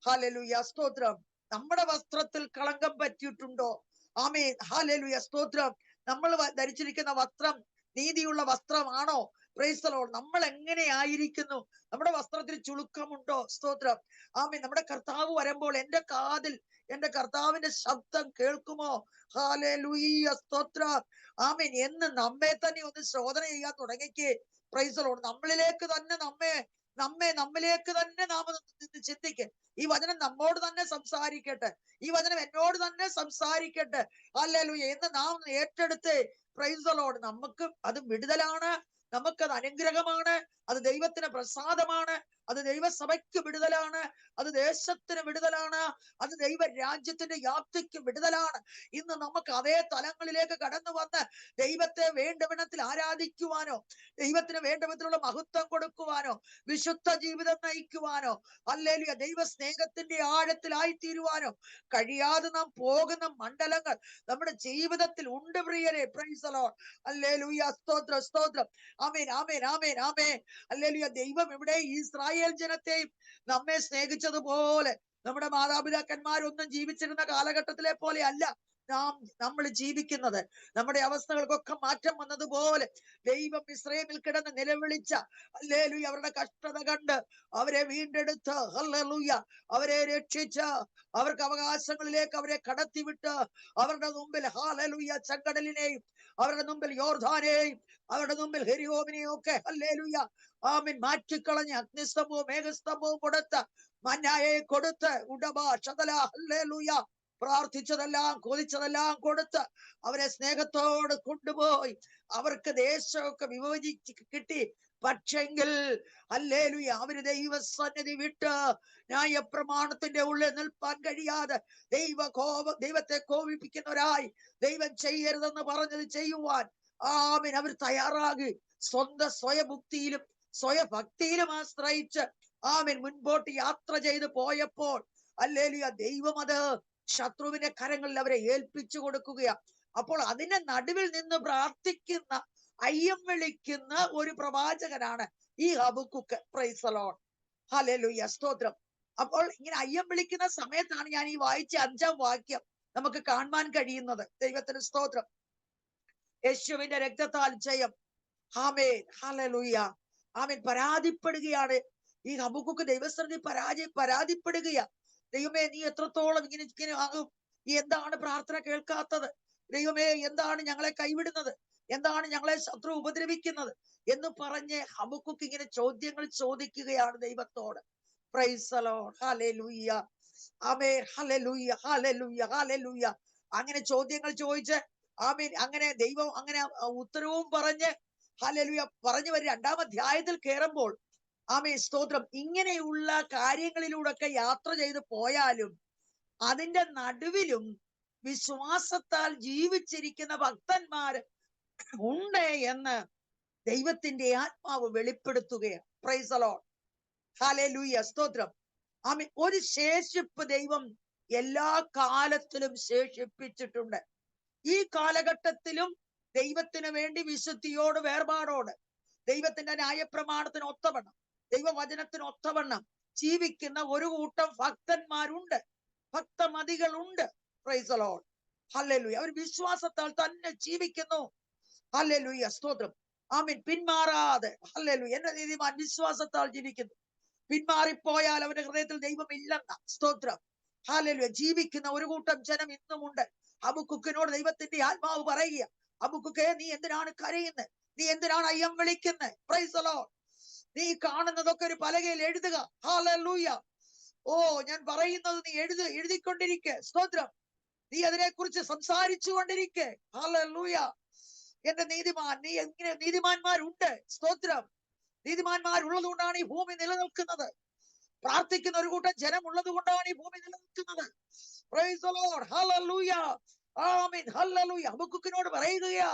ഹല്ലേലൂയ, സ്തോത്രം, നമ്മുടെ വസ്ത്രത്തിൽ കളങ്കം പറ്റിയിട്ടുണ്ടോ? ആമേൻ, ഹല്ലേലൂയ, സ്തോത്രം, നമ്മൾ ധരിച്ചിരിക്കുന്ന വസ്ത്രം നീതിയുള്ള വസ്ത്രമാണോ? Price the Lord. നമ്മൾ എങ്ങനെയായിരിക്കുന്നു? നമ്മുടെ വസ്ത്രത്തിൽ ചുളുക്കമുണ്ടോ? സ്തോത്രം. ആമേൻ. നമ്മുടെ കർത്താവ് വരുമ്പോൾ എന്റെ കർത്താവിന്റെ ശബ്ദം കേൾക്കുമോ? ഹല്ലേലൂയ, സ്തോത്രം, ആമേൻ എന്ന് നമ്മെ തന്നെ ഒന്ന് ശോധന ചെയ്യാൻ തുടങ്ങിക്കേ. Price the Lord. നമ്മളിലേക്ക് തന്നെ നമ്മിലേക്ക് തന്നെ നാം ചിന്തിക്ക്. ഈ വചനം നമ്മോട് തന്നെ സംസാരിക്കട്ടെ. ഈ വചനം എന്നോട് തന്നെ സംസാരിക്കട്ടെ. ഹല്ലേലൂയ എന്ന് നാം ഏറ്റെടുത്ത്, പ്രൈസ് ദി ലോർഡ്, നമുക്ക് അത് വിടുതലാണ്, നമുക്കത് അനുഗ്രഹമാണ്, അത് ദൈവത്തിന് പ്രസാദമാണ്, അത് ദൈവസഭയ്ക്ക് വിടുതലാണ്, അത് ദേശത്തിന് വിടുതലാണ്, അത് ദൈവ രാജ്യത്തിന്റെ വ്യാപ്തിക്ക് വിടുതലാണ്. ഇന്ന് നമുക്ക് അതേ തലങ്ങളിലേക്ക് കടന്നു വന്ന് ദൈവത്തെ വേണ്ടവിധത്തിൽ ആരാധിക്കുവാനോ, ദൈവത്തിന് വേണ്ടവിധത്തിലുള്ള മഹത്വം കൊടുക്കുവാനോ, വിശുദ്ധ ജീവിതം നയിക്കുവാനോ, ഹല്ലേലൂയ, ദൈവ സ്നേഹത്തിന്റെ ആഴത്തിലായി തീരുവാനോ കഴിയാതെ നാം പോകുന്ന മണ്ഡലങ്ങൾ നമ്മുടെ ജീവിതത്തിൽ ഉണ്ട്, പ്രിയരെ. Price the Lord. ഹല്ലേലൂയ, സ്തോത്രം, സ്തോത്രം, ആമേൻ, ആമേൻ, ആമേൻ, ആമേൻ, ഹല്ലേലൂയ. ദൈവം ഇവിടെ ഇസ്രായേൽ ജനത്തെയും നമ്മെ സ്നേഹിച്ചതുപോലെ, നമ്മുടെ മാതാപിതാക്കന്മാരൊന്നും ജീവിച്ചിരുന്ന കാലഘട്ടത്തിലെ പോലെ അല്ല നമ്മൾ ജീവിക്കുന്നത്. നമ്മുടെ അവസ്ഥകൾക്കൊക്കെ മാറ്റം വന്നതുപോലെ ദൈവം ഇസ്രായേലിൽ കിടന്ന് നിലവിളിച്ച, ഹല്ലേലൂയ, അവരുടെ കഷ്ടത കണ്ട് അവരെ വീണ്ടെടുത്ത്, ഹല്ലേലൂയ, അവരെ രക്ഷിച്ച് അവർക്ക് അവകാശങ്ങളിലേക്ക് അവരെ കടത്തിവിട്ട് അവരുടെ മുമ്പിൽ, ഹല്ലേലൂയ, ചെങ്കടലിനെയും അവരുടെ മുമ്പിൽ യോർദാനെയും അവരുടെ മുമ്പിൽ ഹെരിയോമിനെയും ഒക്കെ, ഹല്ലേലൂയ, ആമേൻ, മാറ്റിക്കളഞ്ഞ് അഗ്നിസ്തംഭവും മേഘസ്തംഭവും കൊടുത്ത് മന്നായെ കൊടുത്ത് ഉടബാ ശതല, ഹല്ലേലൂയ, പ്രാർത്ഥിച്ചതെല്ലാം കൊതിച്ചതെല്ലാം കൊടുത്ത് അവരെ സ്നേഹത്തോട് കൊണ്ടുപോയി അവർക്ക് ദേശമൊക്കെ വിഭജിച്ച് കിട്ടി. പക്ഷെങ്കിൽ, ഹല്ലേലൂയ, അവര് ദൈവസന്നിധി വിട്ട് ന്യായപ്രമാണത്തിന്റെ ഉള്ളിൽ നിൽപ്പാൻ കഴിയാതെ ദൈവത്തെ കോപിപ്പിക്കുന്നവരായി, ദൈവം ചെയ്യരുതെന്ന് പറഞ്ഞത് ചെയ്യുവാൻ, ആമേൻ, അവർ തയ്യാറാകി സ്വന്തം സ്വയഭുക്തിയിലും സ്വയഭക്തിയിലും ആശ്രയിച്ച്, ആമേൻ, മുൻപോട്ട് യാത്ര ചെയ്ത് പോയപ്പോൾ, ഹല്ലേലൂയ, ദൈവം അത് ശത്രുവിന്റെ കരങ്ങളിൽ അവരെ ഏൽപ്പിച്ചു കൊടുക്കുകയാണ്. അപ്പോൾ അതിന്റെ നടുവിൽ നിന്ന് പ്രാർത്ഥിക്കുന്ന, അയ്യം വിളിക്കുന്ന ഒരു പ്രവാചകനാണ് ഈ ഹബക്കൂക്ക്. Price the Lord. ഹല്ലേലൂയ, സ്തോത്രം. അപ്പോൾ ഇങ്ങനെ അയ്യം വിളിക്കുന്ന സമയത്താണ് ഞാൻ ഈ വായിച്ച 5-ാം വാക്യം നമുക്ക് കാണുവാൻ കഴിയുന്നത്. ദൈവത്തിന് സ്തോത്രം. യേശുവിന്റെ രക്തത്താൽ ജയം. ആമേൻ, ഹല്ലേലൂയ, ആമേൻ. പരാതിപ്പെടുകയാണ് ഈ ഹബക്കൂക്ക്. ദൈവസന്നിധി പരാതിപ്പെടുകയാ. ദൈവമേ, നീ എത്രത്തോളം ഇങ്ങനെ ആകും? എന്താണ് പ്രാർത്ഥന കേൾക്കാത്തത്? ദൈവമേ, എന്താണ് ഞങ്ങളെ കൈവിടുന്നത്? എന്താണ് ഞങ്ങളെ ശത്രു ഉപദ്രവിക്കുന്നത് എന്ന് പറഞ്ഞ് ഹബക്കൂക്ക് ഇങ്ങനെ ചോദ്യങ്ങൾ ചോദിക്കുകയാണ് ദൈവത്തോട്. Price the Lord. ഹല്ലേലൂയ, ആമേൻ, ഹല്ലേലൂയ, ഹല്ലേലൂയ, ഹല്ലേലൂയ. അങ്ങനെ ചോദ്യങ്ങൾ ചോദിച്ച്, ആമേൻ, അങ്ങനെ ദൈവം അങ്ങനെ ഉത്തരവും പറഞ്ഞ്, ഹല്ലേലൂയ, പറഞ്ഞു വരും. 2-ാം അധ്യായത്തിൽ കയറുമ്പോൾ, ആമേൻ, സ്തോത്രം, ഇങ്ങനെയുള്ള കാര്യങ്ങളിലൂടെയൊക്കെ യാത്ര ചെയ്ത് പോയാലും അതിന്റെ നടുവിലും വിശ്വാസത്താൽ ജീവിച്ചിരിക്കുന്ന ഭക്തന്മാര് ഉണ്ട് എന്ന് ദൈവത്തിന്റെ ആത്മാവ് വെളിപ്പെടുത്തുകയാണ്. പ്രൈസ് ദി ലോർഡ്, ഹല്ലേലൂയ, സ്തോത്രം. ആമേൻ. ഒരു ശേഷിപ്പ് ദൈവം എല്ലാ കാലത്തിലും ശേഷിപ്പിച്ചിട്ടുണ്ട്. ഈ കാലഘട്ടത്തിലും ദൈവത്തിന് വേണ്ടി വിശുദ്ധിയോട്, വേർപാടോട്, ദൈവത്തിന്റെ ന്യായപ്രമാണത്തിന് ഒത്തവണ്ണം, ദൈവവചനത്തിന് ഒത്തവണ്ണം ജീവിക്കുന്ന ഒരു കൂട്ടം ഭക്തന്മാരുണ്ട്, ഭക്തമതികളുണ്ട്. പ്രൈസ് ദി ലോർഡ്, ഹല്ലേലൂയ. അവർ വിശ്വാസത്താൽ തന്നെ ജീവിക്കുന്നു. ഹല്ലേലൂയ, സ്തോത്രം. ആമേൻ. പിന്മാറാതെ, ഹല്ലേലൂയ. എന്റെ നീതിമാൻ വിശ്വാസത്താൽ ജീവിക്കുന്നു. പിന്മാറിപ്പോയാൽ അവന്റെ ഹൃദയത്തിൽ ദൈവം ഇല്ലെന്ന, സ്തോത്രം, ഹല്ലേലൂയ, ജീവിക്കുന്ന ഒരു കൂട്ടം ജനം ഇന്നുമുണ്ട്. ഹബക്കൂക്കിനോട് ദൈവത്തിന്റെ ആത്മാവ് പറയുക, ഹബക്കൂക്കേ, നീ എന്തിനാണ് കരയുന്നത്? നീ എന്തിനാണ് അയ്യം വിളിക്കുന്നത്? Price the Lord. നീ കാണുന്നതൊക്കെ ഒരു പലകയിൽ എഴുതുക. ഹല്ലേലൂയ. ഓ, ഞാൻ പറയുന്നത് നീ എഴുതിക്കൊണ്ടിരിക്കെ, സ്തോത്രം. നീ അതിനെക്കുറിച്ച് സംസാരിച്ചു കൊണ്ടിരിക്കെ. ഹല്ലേലൂയ. എന്റെ നീതിമാൻ, നീ എങ്ങനെ നീതിമാന്മാരുണ്ട്, സ്തോത്രം. നീതിമാന്മാരുള്ളത് കൊണ്ടാണ് ഈ ഭൂമി നിലനിൽക്കുന്നത്. പ്രാർത്ഥിക്കുന്ന ഒരു കൂട്ടം ജനം ഉള്ളത് കൊണ്ടാണ് ഈ ഭൂമി നിലനിൽക്കുന്നത്. പ്രൈസ് ദി ലോർഡ്, ഹല്ലേലൂയ, ആമേൻ, ഹല്ലേലൂയ. ഹബക്കൂക്കിനോട് പറയുകയാ,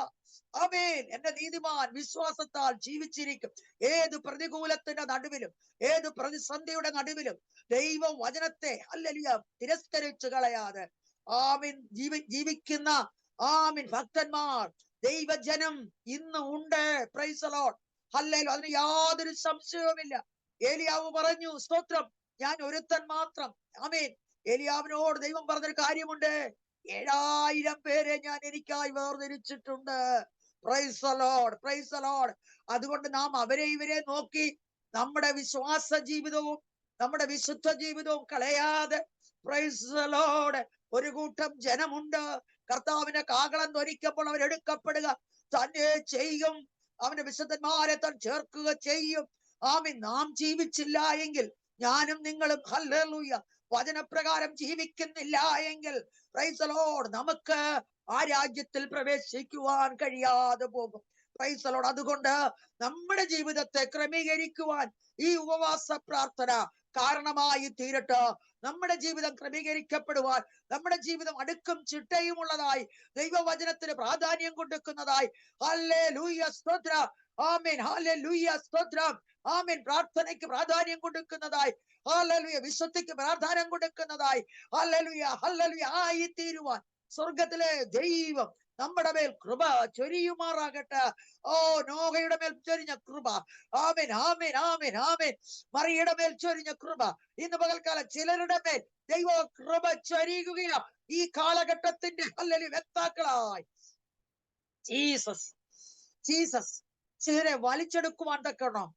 ആമേൻ, എന്റെ നീതിമാൻ വിശ്വാസത്താൽ ജീവിച്ചിരിക്കും. ഏത് പ്രതികൂലത്തിന്റെ നടുവിലും, ഏത് പ്രതിസന്ധിയുടെ നടുവിലും ദൈവ വചനത്തെ, ഹല്ലേലൂയ, തിരസ്കരിച്ചു കളയാതെ ആമേൻ ജീവിക്കുന്ന, ആമേൻ, ഭക്തന്മാർ, ദൈവജനം ഇന്ന് ഉണ്ട്. Price the Lord, hallelujah. അതിന് യാതൊരു സംശയവുമില്ല. ഏലിയാവ് പറഞ്ഞു, സ്തോത്രം, ഞാൻ ഒരുത്തൻ മാത്രം. ആമേൻ. ഏലിയാവിനോട് ദൈവം പറഞ്ഞൊരു കാര്യമുണ്ട്, 7000 പേരെ ഞാൻ എനിക്കായി വേർതിരിച്ചിട്ടുണ്ട്. Praise the Lord, praise the Lord. അതുകൊണ്ട് നാം അവരെ ഇവരെ നോക്കി നമ്മുടെ വിശ്വാസ ജീവിതവും നമ്മുടെ വിശുദ്ധ ജീവിതവും കളയാതെ, പ്രൈസ് ദി ലോർഡ്, ഒരു കൂട്ടം ജനമുണ്ട്. കർത്താവിന്റെ കാഹളം ധ്വനിക്കുമ്പോൾ അവരെടുക്കപ്പെടുക തന്നെ ചെയ്യും. അവന്റെ വിശുദ്ധന്മാരെ താൻ ചേർക്കുക ചെയ്യും. ആമേൻ. നാം ജീവിച്ചില്ല എങ്കിൽ, ഞാനും നിങ്ങളും, ഹല്ലേലൂയ, വചനപ്രകാരം ജീവിക്കുന്നില്ല എങ്കിൽ, പ്രൈസ് ദി ലോർഡ്, നമുക്ക് ആ രാജ്യത്തിൽ പ്രവേശിക്കുവാൻ കഴിയാതെ പോകും. Price the Lord. അതുകൊണ്ട് നമ്മുടെ ജീവിതത്തെ ക്രമീകരിക്കുവാൻ ഈ ഉപവാസ പ്രാർത്ഥന കാരണമായി തീരട്ടെ. നമ്മുടെ ജീവിതം ക്രമീകരിക്കപ്പെടുവാൻ, നമ്മുടെ ജീവിതം അടുക്കും ചിട്ടയുമുള്ളതായി, ദൈവവചനത്തിന് പ്രാധാന്യം കൊടുക്കുന്നതായി, ഹല്ലേലൂയ, സ്തോത്രം, ആമേൻ, ഹല്ലേലൂയ, സ്തോത്രം, ആമേൻ, പ്രാർത്ഥനയ്ക്ക് പ്രാധാന്യം കൊടുക്കുന്നതായി, ഹല്ലേലൂയ, വിശുദ്ധിക്ക് പ്രാധാന്യം കൊടുക്കുന്നതായി, ഹല്ലേലൂയ, ഹല്ലേലൂയ ആയി തീരുവാൻ സ്വർഗത്തിലെ ദൈവം നമ്മുടെ മേൽ കൃപ ചൊരിയുമാറാകട്ടെ. ഓ, നോഹയുടെ മേൽ ചൊരിഞ്ഞ കൃപ, ആമേൻ, ആമേൻ, ആമേൻ, ആമേൻ. മറിയയുടെ മേൽ ചൊരിഞ്ഞ കൃപ ഇന്ന് പകൽക്കാലം ചിലരുടെ മേൽ ദൈവ കൃപ ചൊരിയുകയാണ്. ഈ കാലഘട്ടത്തിന്റെ, ഹല്ലേലൂയ, വ്യക്താക്കളായി ജീസസ്, ജീസസ് ചിലരെ വലിച്ചെടുക്കുവാൻ തക്കണം.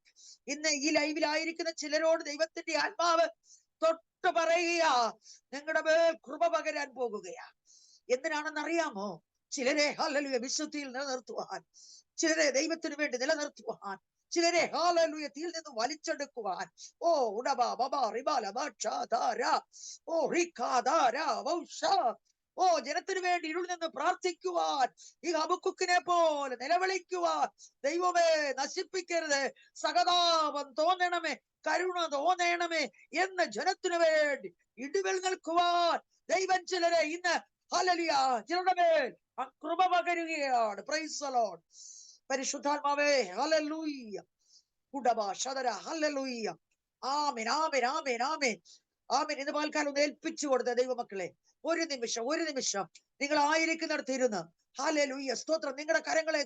ഇന്ന് ഈ ലൈവിലായിരിക്കുന്ന ചിലരോട് ദൈവത്തിന്റെ ആത്മാവ് തൊട്ട് പറയുക, നിങ്ങളുടെ മേൽ കൃപ പകരാൻ പോകുകയാ. എന്തിനാണെന്നറിയാമോ? ചിലരെ, ഹല്ലേലൂയ, വിശുദ്ധിയിൽ നിലനിർത്തുവാൻ, ചിലരെ ദൈവത്തിന് വേണ്ടി നിലനിർത്തുവാൻ, ചിലരെ, ഹല്ലേലൂയ, തീയിൽ നിന്ന് വലിച്ചെടുക്കുവാൻ. ഓ, ഉടബ ബബ റിബാല ബക്ഷാദാര, ഓ റിഖാദാര വൗഷ. ഓ, ജനത്തിനു വേണ്ടി ഇരുളിൽ നിന്ന് പ്രാർത്ഥിക്കുവാൻ, ഈ ഹബക്കൂക്കിനെ പോലെ നിലവിളിക്കുവാൻ, ദൈവമേ നശിപ്പിക്കരുത്, സഹതാപം തോന്നണമേ, കരുണ തോന്നണമേ എന്ന് ജനത്തിനു വേണ്ടി ഇടിവിൽ നിൽക്കുവാൻ ദൈവം ചിലരെ ഇന്ന്, ഹല്ലേലൂയ, ചിലരുടെ മേൽ കൃപ പകരുകയാണ്. Praise the Lord. പരിശുദ്ധാത്മാവേ, ഹല്ലേലൂയ, ഉടബ ശദര, ഹല്ലേലൂയ, ആമേൻ, ആമേൻ, ആമേൻ, ആമേൻ, ആമേൻ. ഇന്ന് പകൽക്കാലം ഒന്ന് ഏൽപ്പിച്ചു കൊടുത്ത ദൈവമക്കളെ, ഒരു നിമിഷം, ഒരു നിമിഷം നിങ്ങൾ ആയിരിക്കുന്നിടത്ത് ഇരുന്ന്, ഹല്ലേലൂയ, സ്തോത്രം, നിങ്ങളുടെ കരങ്ങളെ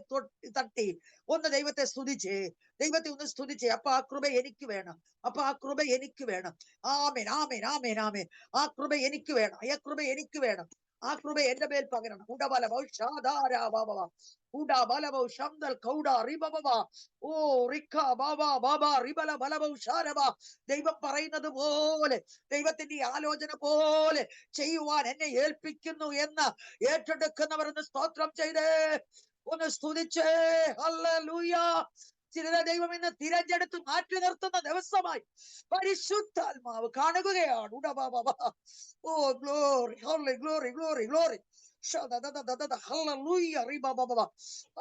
തട്ടി ഒന്ന് ദൈവത്തെ സ്തുതിച്ചേ, ദൈവത്തെ ഒന്ന് സ്തുതിച്ചേ. അപ്പൊ ആ കൃപ എനിക്ക് വേണം, അപ്പൊ ആ കൃപ എനിക്ക് വേണം. ആമേൻ, ആമേൻ, ആമേൻ, ആമേൻ. ആ കൃപ എനിക്ക് വേണം, ആ കൃപ എനിക്ക് വേണം, ആ കൃപ എന്റെ മേൽ പകരണം. ഉടബലവ ഷാദാരാബാബ, ഉടബലവ ശംദൽ കൗഡ റിബബബ, ഓ റിഖ ബാബ ബാബ റിബല ബലവ ഷാരബ. ദൈവം പറയുന്നത് പോലെ, ദൈവത്തിന്റെ ആലോചന പോലെ ചെയ്യുവാൻ എന്നെ ഏൽപ്പിക്കുന്നു എന്ന് ഏറ്റെടുക്കുന്നവർ ഒന്ന് സ്തോത്രം ചെയ്തേ, ഒന്ന് സ്തുതിച്ചേ. ഹല്ലേലൂയ. ചിലരെ ദൈവം ഇന്ന് തിരഞ്ഞെടുത്ത് മാറ്റി നിർത്തുന്ന ദിവസമായി പരിശുദ്ധാത്മാവ് കാണുകയാണ്. ഉടബാബ, oh glory, glory, glory, glory. ഹല്ലേലൂയ, റിബബബ.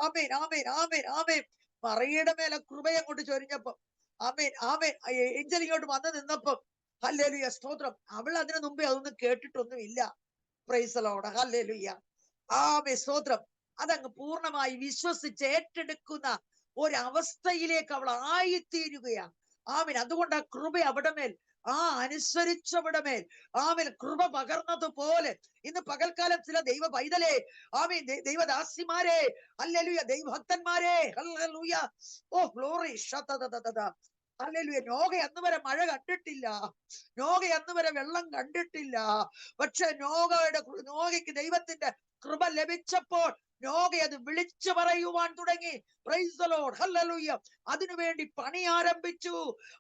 ആമേൻ, ആമേൻ, ആമേൻ, ആമേൻ. മറിയയുടെ മേലെ കൃപയെ കൊണ്ട് ചൊരിഞ്ഞപ്പം, ആമേൻ, ആമേൻ, ഏഞ്ചൽ ഇങ്ങോട്ട് വന്നു നിന്നപ്പം, ഹല്ലേലൂയ, സ്തോത്രം. അവൾ അതിനു മുമ്പേ അതൊന്നും കേട്ടിട്ടൊന്നുമില്ല. പ്രൈസ് ദി ലോർഡ്, ഹല്ലേലൂയ. സ്തോത്രം. അതങ്ങ് പൂർണ്ണമായി വിശ്വസിച്ച് ഏറ്റെടുക്കുന്ന ഒരവസ്ഥയിലേക്ക് അവൾ ആയിത്തീരുകയാണ്. അതുകൊണ്ട് ആ കൃപ അവിടെ മേൽ, അനുസരിച്ചവിടെ മേൽ കൃപ പകർന്നതുപോലെ ഇന്ന് പകൽക്കാലം ചില ദൈവ പൈതലേ, ദൈവദാസിമാരെ, ഹല്ലേലൂയ, ദൈവഭക്തന്മാരെ, ഹല്ലേലൂയ, ഓ ഗ്ലോറി, ഹല്ലേലൂയ. നോഗ അന്ന് വരെ മഴ കണ്ടിട്ടില്ല, നോഗ അന്ന് വരെ വെള്ളം കണ്ടിട്ടില്ല. പക്ഷെ നോഗയ്ക്ക് ദൈവത്തിന്റെ കൃപ ലഭിച്ചപ്പോൾ നോഗ അത് വിളിച്ചു പറയുവാൻ തുടങ്ങി. Price the Lord, hallelujah. അതിനുവേണ്ടി പണി ആരംഭിച്ചു.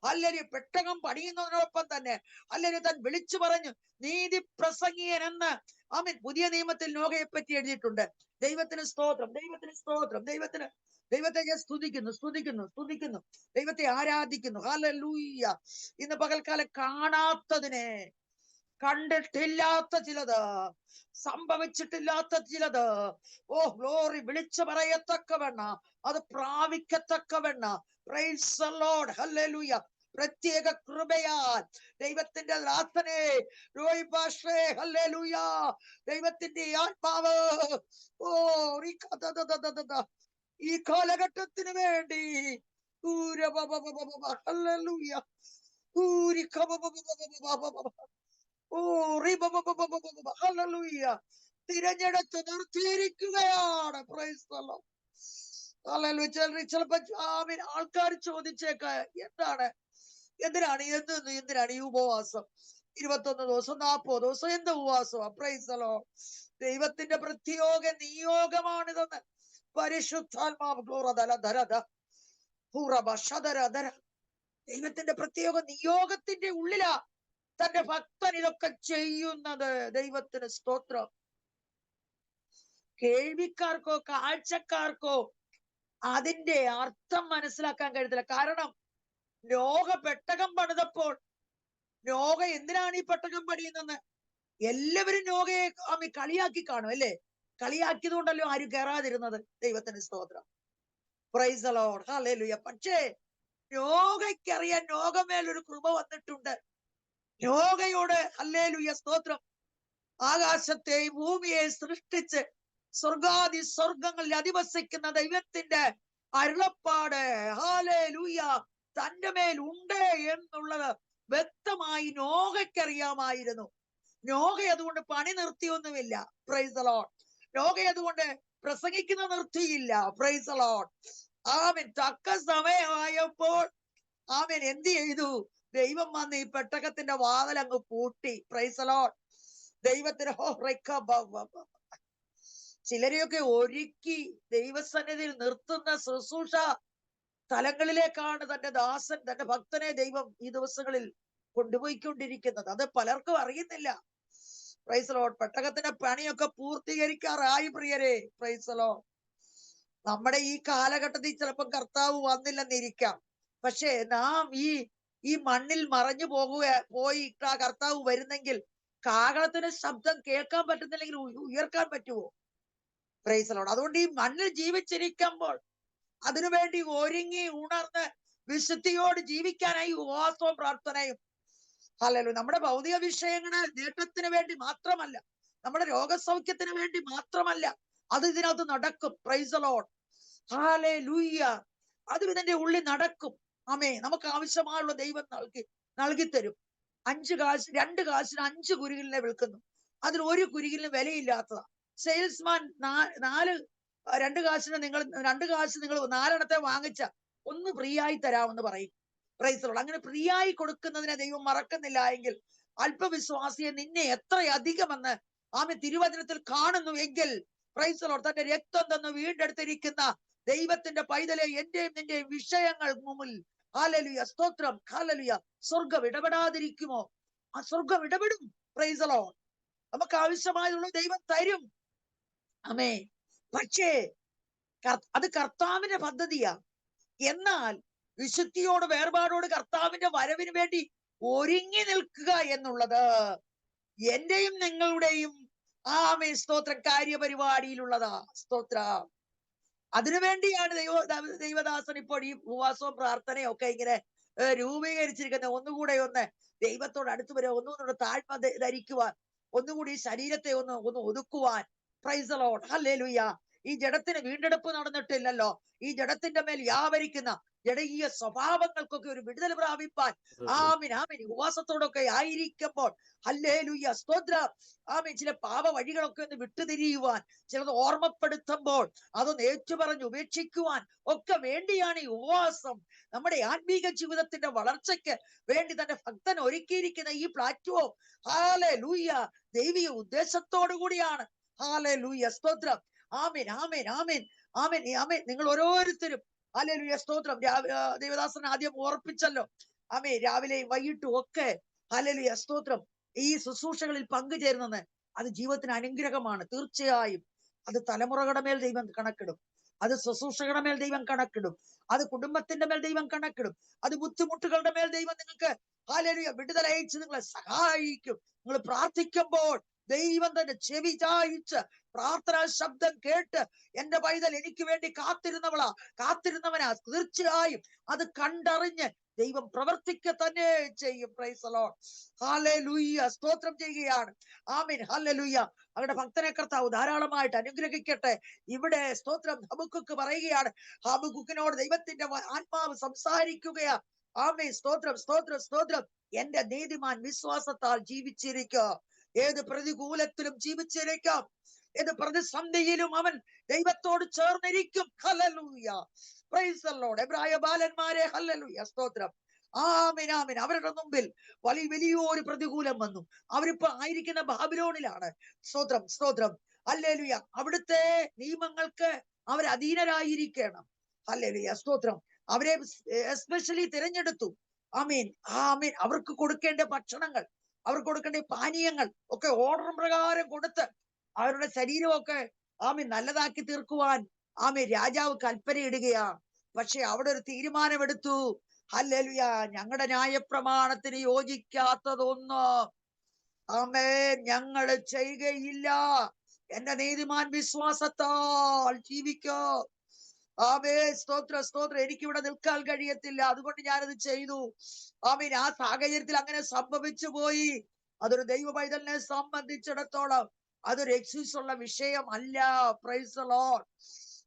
ഹല്ലേലൂയ. പെട്ടകം പണിയുന്നതിനോടൊപ്പം തന്നെ ഹല്ലേലൂയ താൻ വിളിച്ചു പറഞ്ഞു നീതി പ്രസംഗിയൻ എന്ന് പുതിയ നിയമത്തിൽ നോഗയെ പറ്റി എഴുതിയിട്ടുണ്ട്. ദൈവത്തിന് സ്തോത്രം, ദൈവത്തിന് സ്തോത്രം, ദൈവത്തെ ഞാൻ സ്തുതിക്കുന്നു, ദൈവത്തെ ആരാധിക്കുന്നു. ഹല്ലേലൂയ. ഇന്ന് പകൽക്കാലം കാണാത്തതിനെ, കണ്ടിട്ടില്ലാത്ത ചിലത്, സംഭവിച്ചിട്ടില്ലാത്ത ചിലത്, ഓ ഗ്ലോറി, വിളിച്ചു പറയത്തക്കവണ്ണ, അത് പ്രാപിക്കത്തക്കവണ്ണ, പ്രൈസ് ദി ലോർഡ്, ഹല്ലേലൂയ, പ്രത്യേക കൃപയാൽ ദൈവത്തിന്റെ ദാസനെ റോയ് പാഷേ, ഹല്ലേലൂയ, ദൈവത്തിന്റെ ആത്മാവ് ഈ കാലഘട്ടത്തിന് വേണ്ടി ഹല്ലേലൂയ, ഹല്ലേലൂയ, തിരഞ്ഞെടുത്ത് നിർത്തിയിരിക്കുകയാണ്. പ്രൈസ് ദി ലോർഡ്, ഹല്ലേലൂയ. ചിലപ്പോ ആൾക്കാർ ചോദിച്ചേക്ക, എന്തിനാണ് ഈ ഉപവാസം? 21 ദിവസം 40 ദിവസം എന്ത് ഉപവാസമാണ്? Price the Lord. ദൈവത്തിന്റെ പ്രത്യേക നിയോഗമാണിതെന്ന് പരിശുദ്ധാത്മാവ് ദൈവത്തിന്റെ പ്രത്യേക നിയോഗത്തിന്റെ ഉള്ളിലാ തന്റെ ഭക്തൻ ഇതൊക്കെ ചെയ്യുന്നത്. ദൈവത്തിന് സ്തോത്രം. കേൾവിക്കാർക്കോ കാഴ്ചക്കാർക്കോ അതിന്റെ അർത്ഥം മനസ്സിലാക്കാൻ കഴിയത്തില്ല. കാരണം നോഹ പെട്ടകം പണിതപ്പോൾ, നോഹ എന്തിനാണ് ഈ പെട്ടകം പണിയുന്നെന്ന് എല്ലാവരും നോഹയെ കളിയാക്കി കാണും, അല്ലേ? കളിയാക്കിയത് കൊണ്ടല്ലോ ആരും കയറാതിരുന്നത്. ദൈവത്തിന് സ്തോത്രം, പ്രൈസ് ദി ലോർഡ്, ഹല്ലേലൂയ. പക്ഷേ നോഹയ്ക്കറിയാൻ നോഹമേലൊരു കൃപ വന്നിട്ടുണ്ട്. നോഹയോട്, ഹല്ലേലൂയ, സ്തോത്രം, ആകാശത്തെയും ഭൂമിയെയും സൃഷ്ടിച്ച് സ്വർഗാദി സ്വർഗങ്ങളിൽ അധിവസിക്കുന്ന ദൈവത്തിന്റെ അരുളപ്പാട്, ഹല്ലേലൂയ, തന്റെ മേൽ ഉണ്ട് എന്നുള്ളത് വ്യക്തമായി നോഹയ്ക്കറിയാമായിരുന്നു. നോഹ അതുകൊണ്ട് പണി നിർത്തിയൊന്നുമില്ല. Praise the Lord. നോഹ അതുകൊണ്ട് പ്രസംഗിക്കുന്ന നിർത്തിയില്ല. Praise the Lord. തക്ക സമയമായപ്പോൾ എന്ത് ചെയ്തു? ദൈവം വന്ന് ഈ പെട്ടകത്തിന്റെ വാതിൽ അങ്ങ് പൂട്ടി. Price the Lord. ദൈവത്തിന് ചിലരെയൊക്കെ ഒരുക്കി ദൈവസന്നിധിയിൽ നിർത്തുന്ന ശുശ്രൂഷ സ്ഥലങ്ങളിലേക്കാണ് തന്റെ ദാസൻ, തന്റെ ഭക്തനെ ദൈവം ഈ ദിവസങ്ങളിൽ കൊണ്ടുപോയിക്കൊണ്ടിരിക്കുന്നത്. അത് പലർക്കും അറിയുന്നില്ല. Price the Lord. പെട്ടകത്തിന്റെ പണിയൊക്കെ പൂർത്തീകരിക്കാറായി പ്രിയരെ. Price the Lord. നമ്മുടെ ഈ കാലഘട്ടത്തിൽ ചിലപ്പോൾ കർത്താവ് വന്നില്ലെന്നിരിക്കാം. പക്ഷേ നാം ഈ മണ്ണിൽ മറഞ്ഞു പോയിട്ട് ആ കർത്താവ് വരുന്നെങ്കിൽ കാഹളത്തിന് ശബ്ദം കേൾക്കാൻ പറ്റുന്നില്ലെങ്കിൽ ഉയർക്കാൻ പറ്റുമോ? Price the Lord. അതുകൊണ്ട് ഈ മണ്ണിൽ ജീവിച്ചിരിക്കുമ്പോൾ അതിനുവേണ്ടി ഒരുങ്ങി ഉണർന്ന് വിശുദ്ധിയോട് ജീവിക്കാനായി ഉപവാസവും പ്രാർത്ഥനയും, ഹല്ലേലൂയ, നമ്മുടെ ഭൗതിക വിഷയങ്ങളെ നേട്ടത്തിന് വേണ്ടി മാത്രമല്ല, നമ്മുടെ രോഗസൗഖ്യത്തിന് വേണ്ടി മാത്രമല്ല, അത് ഇതിനകത്ത് നടക്കും. Price the Lord, hallelujah. അതും ഇതിന്റെ ഉള്ളിൽ നടക്കും. നമുക്ക് ആവശ്യമായുള്ള ദൈവം നൽകിത്തരും. 2 കാശിന് 5 കുരികിലിനെ വിൽക്കുന്നു. അതിൽ 1 കുരികിലിന് വിലയില്ലാത്തതാ. സെയിൽസ്മാൻ 2 കാശ് നിങ്ങൾ 4 വാങ്ങിച്ച 1 ഫ്രീ ആയി തരാമെന്ന് പറയും. Price the Lord. അങ്ങനെ ഫ്രീ ആയി കൊടുക്കുന്നതിനെ ദൈവം മറക്കുന്നില്ല എങ്കിൽ അല്പവിശ്വാസിയെ നിന്നെ എത്രയധികമെന്ന് തിരുവചനത്തിൽ കാണുന്നു എങ്കിൽ, പ്രൈസ് ദി ലോർഡ്, തന്റെ രക്തം തന്ന് വീണ്ടെടുത്തിരിക്കുന്ന ദൈവത്തിന്റെ പൈതലെ, എന്റെയും നിന്റെയും വിഷയങ്ങൾ മുമ്പിൽ, ഹല്ലേലൂയ, സ്തോത്രം, ഹല്ലേലൂയ, സ്വർഗം ഇടപെടാതിരിക്കുമോ? ആ സ്വർഗം ഇടപെടും. Price the Lord. നമുക്ക് ആവശ്യമായുള്ള ദൈവം തരും. പക്ഷേ അത് കർത്താവിന്റെ പദ്ധതിയാ. എന്നാൽ വിശുദ്ധിയോട് വേർപാടോട് കർത്താവിന്റെ വരവിന് വേണ്ടി ഒരുങ്ങി നിൽക്കുക എന്നുള്ളത് എന്റെയും നിങ്ങളുടെയും സ്തോത്രം കാര്യപരിപാടിയിലുള്ളതാ. സ്തോത്രം. അതിനുവേണ്ടിയാണ് ദൈവദാസൻ ഇപ്പോൾ ഈ ഉപവാസവും പ്രാർത്ഥനയും ഒക്കെ ഇങ്ങനെ രൂപീകരിച്ചിരിക്കുന്ന ഒന്നുകൂടെ ഒന്ന് ദൈവത്തോട് അടുത്ത് വരെ ഒന്നുകൂടെ താഴ്മ ധരിക്കുവാൻ, ഒന്നുകൂടി ഈ ശരീരത്തെ ഒന്ന് ഒതുക്കുവാൻ. പ്രൈസ് ദി ലോർഡ്, ഹല്ലേലൂയ. ഈ ജഡത്തിന് വീണ്ടെടുപ്പ് നടന്നിട്ടില്ലല്ലോ. ഈ ജഡത്തിന്റെ മേൽ വ്യാപരിക്കുന്ന ജഡീയ സ്വഭാവങ്ങൾക്കൊക്കെ ഒരു വിടുതൽ പ്രാപിപ്പാൻ ആമീൻ ആമീൻ ഉപവാസത്തോടൊക്കെ ആയിരിക്കുമ്പോൾ ഹല്ലേലൂയ സ്തോത്രം. ആമീൻ ചില പാപ വഴികളൊക്കെ ഒന്ന് വിട്ടുതിരിയുവാൻ, ചിലത് ഓർമ്മപ്പെടുത്തുമ്പോൾ അതൊന്ന് ഏറ്റുപറഞ്ഞ് ഉപേക്ഷിക്കുവാൻ ഒക്കെ വേണ്ടിയാണ് ഈ ഉപവാസം. നമ്മുടെ ആത്മീക ജീവിതത്തിന്റെ വളർച്ചയ്ക്ക് വേണ്ടി തന്റെ ഭക്തൻ ഒരുക്കിയിരിക്കുന്ന ഈ പ്ലാറ്റ്ഫോം ഹല്ലേലൂയ ദൈവിക ഉദ്ദേശത്തോടു കൂടിയാണ്. ഹല്ലേലൂയ സ്തോത്രം. ആമീൻ ആമീൻ ആമീൻ ആമീൻ ആമീൻ. നിങ്ങൾ ഓരോരുത്തരും ഹല്ലേലൂയ സ്തോത്രം. ദേവദാസൻ ആദ്യം ഓർപ്പിച്ചല്ലോ, ആമീൻ, രാവിലെയും വൈകിട്ടും ഒക്കെ ഹല്ലേലൂയ സ്തോത്രം ഈ ശുശ്രൂഷകളിൽ പങ്കുചേരുന്നത് അത് ജീവിതത്തിന് അനുഗ്രഹമാണ്. തീർച്ചയായും അത് തലമുറകളുടെ മേൽ ദൈവം കണക്കിടും, അത് ശുശ്രൂഷകളുടെ മേൽ ദൈവം കണക്കിടും, അത് കുടുംബത്തിന്റെ മേൽ ദൈവം കണക്കിടും, അത് ബുദ്ധിമുട്ടുകളുടെ മേൽ ദൈവം നിങ്ങൾക്ക് ഹല്ലേലൂയ വിടുതൽ അയച്ച് നിങ്ങളെ സഹായിക്കും. നിങ്ങൾ പ്രാർത്ഥിക്കുമ്പോൾ ദൈവം തന്നെ ചെവി ചായിച്ച് പ്രാർത്ഥനാ ശബ്ദം കേട്ട് എന്റെ പൈതൽ എനിക്ക് വേണ്ടി കാത്തിരുന്നവനാ, തീർച്ചയായും അത് കണ്ടറിഞ്ഞ് ദൈവം പ്രവർത്തിക്കുക തന്നെ ചെയ്യും. പ്രൈസ് ദി ലോർഡ്, ഹല്ലേലൂയ സ്തോത്രം ചെയ്യുകയാണ്. ആമീൻ ഹല്ലേലൂയ. അവരുടെ ഭക്തനെ കർത്താവ് ധാരാളമായിട്ട് അനുഗ്രഹിക്കട്ടെ. ഇവിടെ സ്തോത്രം ഹബക്കൂക്ക് പറയുകയാണ്, ഹബക്കൂക്കിനോട് ദൈവത്തിന്റെ ആത്മാവ് സംസാരിക്കുകയാ. ആമീൻ സ്തോത്രം സ്തോത്രം സ്തോത്രം. എന്റെ നീതിമാൻ വിശ്വാസത്താൽ ജീവിച്ചിരിക്കുക. ഏത് പ്രതികൂലത്തിലും ജീവിച്ചിരിക്കാം, ഏത് പ്രതിസന്ധിയിലും അവൻ ദൈവത്തോട് ചേർന്നിരിക്കും. ഹല്ലേലൂയ പ്രൈസ് ദി ലോർഡ്. എബ്രായ ബാലന്മാരെ ഹല്ലേലൂയ സ്തോത്രം. ആമീൻ ആമീൻ. അവരുടെ മുമ്പിൽ വലിയൊരു പ്രതികൂലം വന്നു. അവരിപ്പോ ആയിരിക്കുന്ന ബാബിലോണിലാണ്. സ്തോത്രം സ്തോത്രം ഹല്ലേലൂയ. അവിടുത്തെ നിയമങ്ങൾക്ക് അവർ അധീനരായിരിക്കണം. ഹല്ലേലൂയ സ്തോത്രം. അവരെ എസ്പെഷ്യലി തിരഞ്ഞെടുത്തു. ആമീൻ ആമീൻ. അവർക്ക് കൊടുക്കേണ്ട ഭക്ഷണങ്ങൾ, അവർക്ക് കൊടുക്കേണ്ട പാനീയങ്ങൾ ഒക്കെ ഓർഡർ പ്രകാരം കൊടുത്ത് അവരുടെ ശരീരമൊക്കെ ആമീൻ നല്ലതാക്കി തീർക്കുവാൻ ആമീൻ രാജാവ് കൽപ്പനയിടുകയാ. പക്ഷെ അവിടെ ഒരു തീരുമാനമെടുത്തു. ഹല്ലേലൂയ, ഞങ്ങളുടെ ന്യായപ്രമാണത്തിന് യോജിക്കാത്തതൊന്നും ആമേൻ ഞങ്ങൾ ചെയ്യുകയില്ല. എന്റെ നീതിമാൻ വിശ്വാസത്താൽ ജീവിക്കോ. ആമേൻ സ്തോത്ര സ്തോത്രം. എനിക്കിവിടെ നിൽക്കാൻ കഴിയത്തില്ല, അതുകൊണ്ട് ഞാനത് ചെയ്തു. ആമീൻ. ആ സാഹചര്യത്തിൽ അങ്ങനെ സംഭവിച്ചു പോയി. അതൊരു ദൈവ പൈതലിനെ സംബന്ധിച്ചിടത്തോളം അതൊരു എക്സ്ക്യൂസ് ഉള്ള വിഷയം അല്ല. Price the Lord.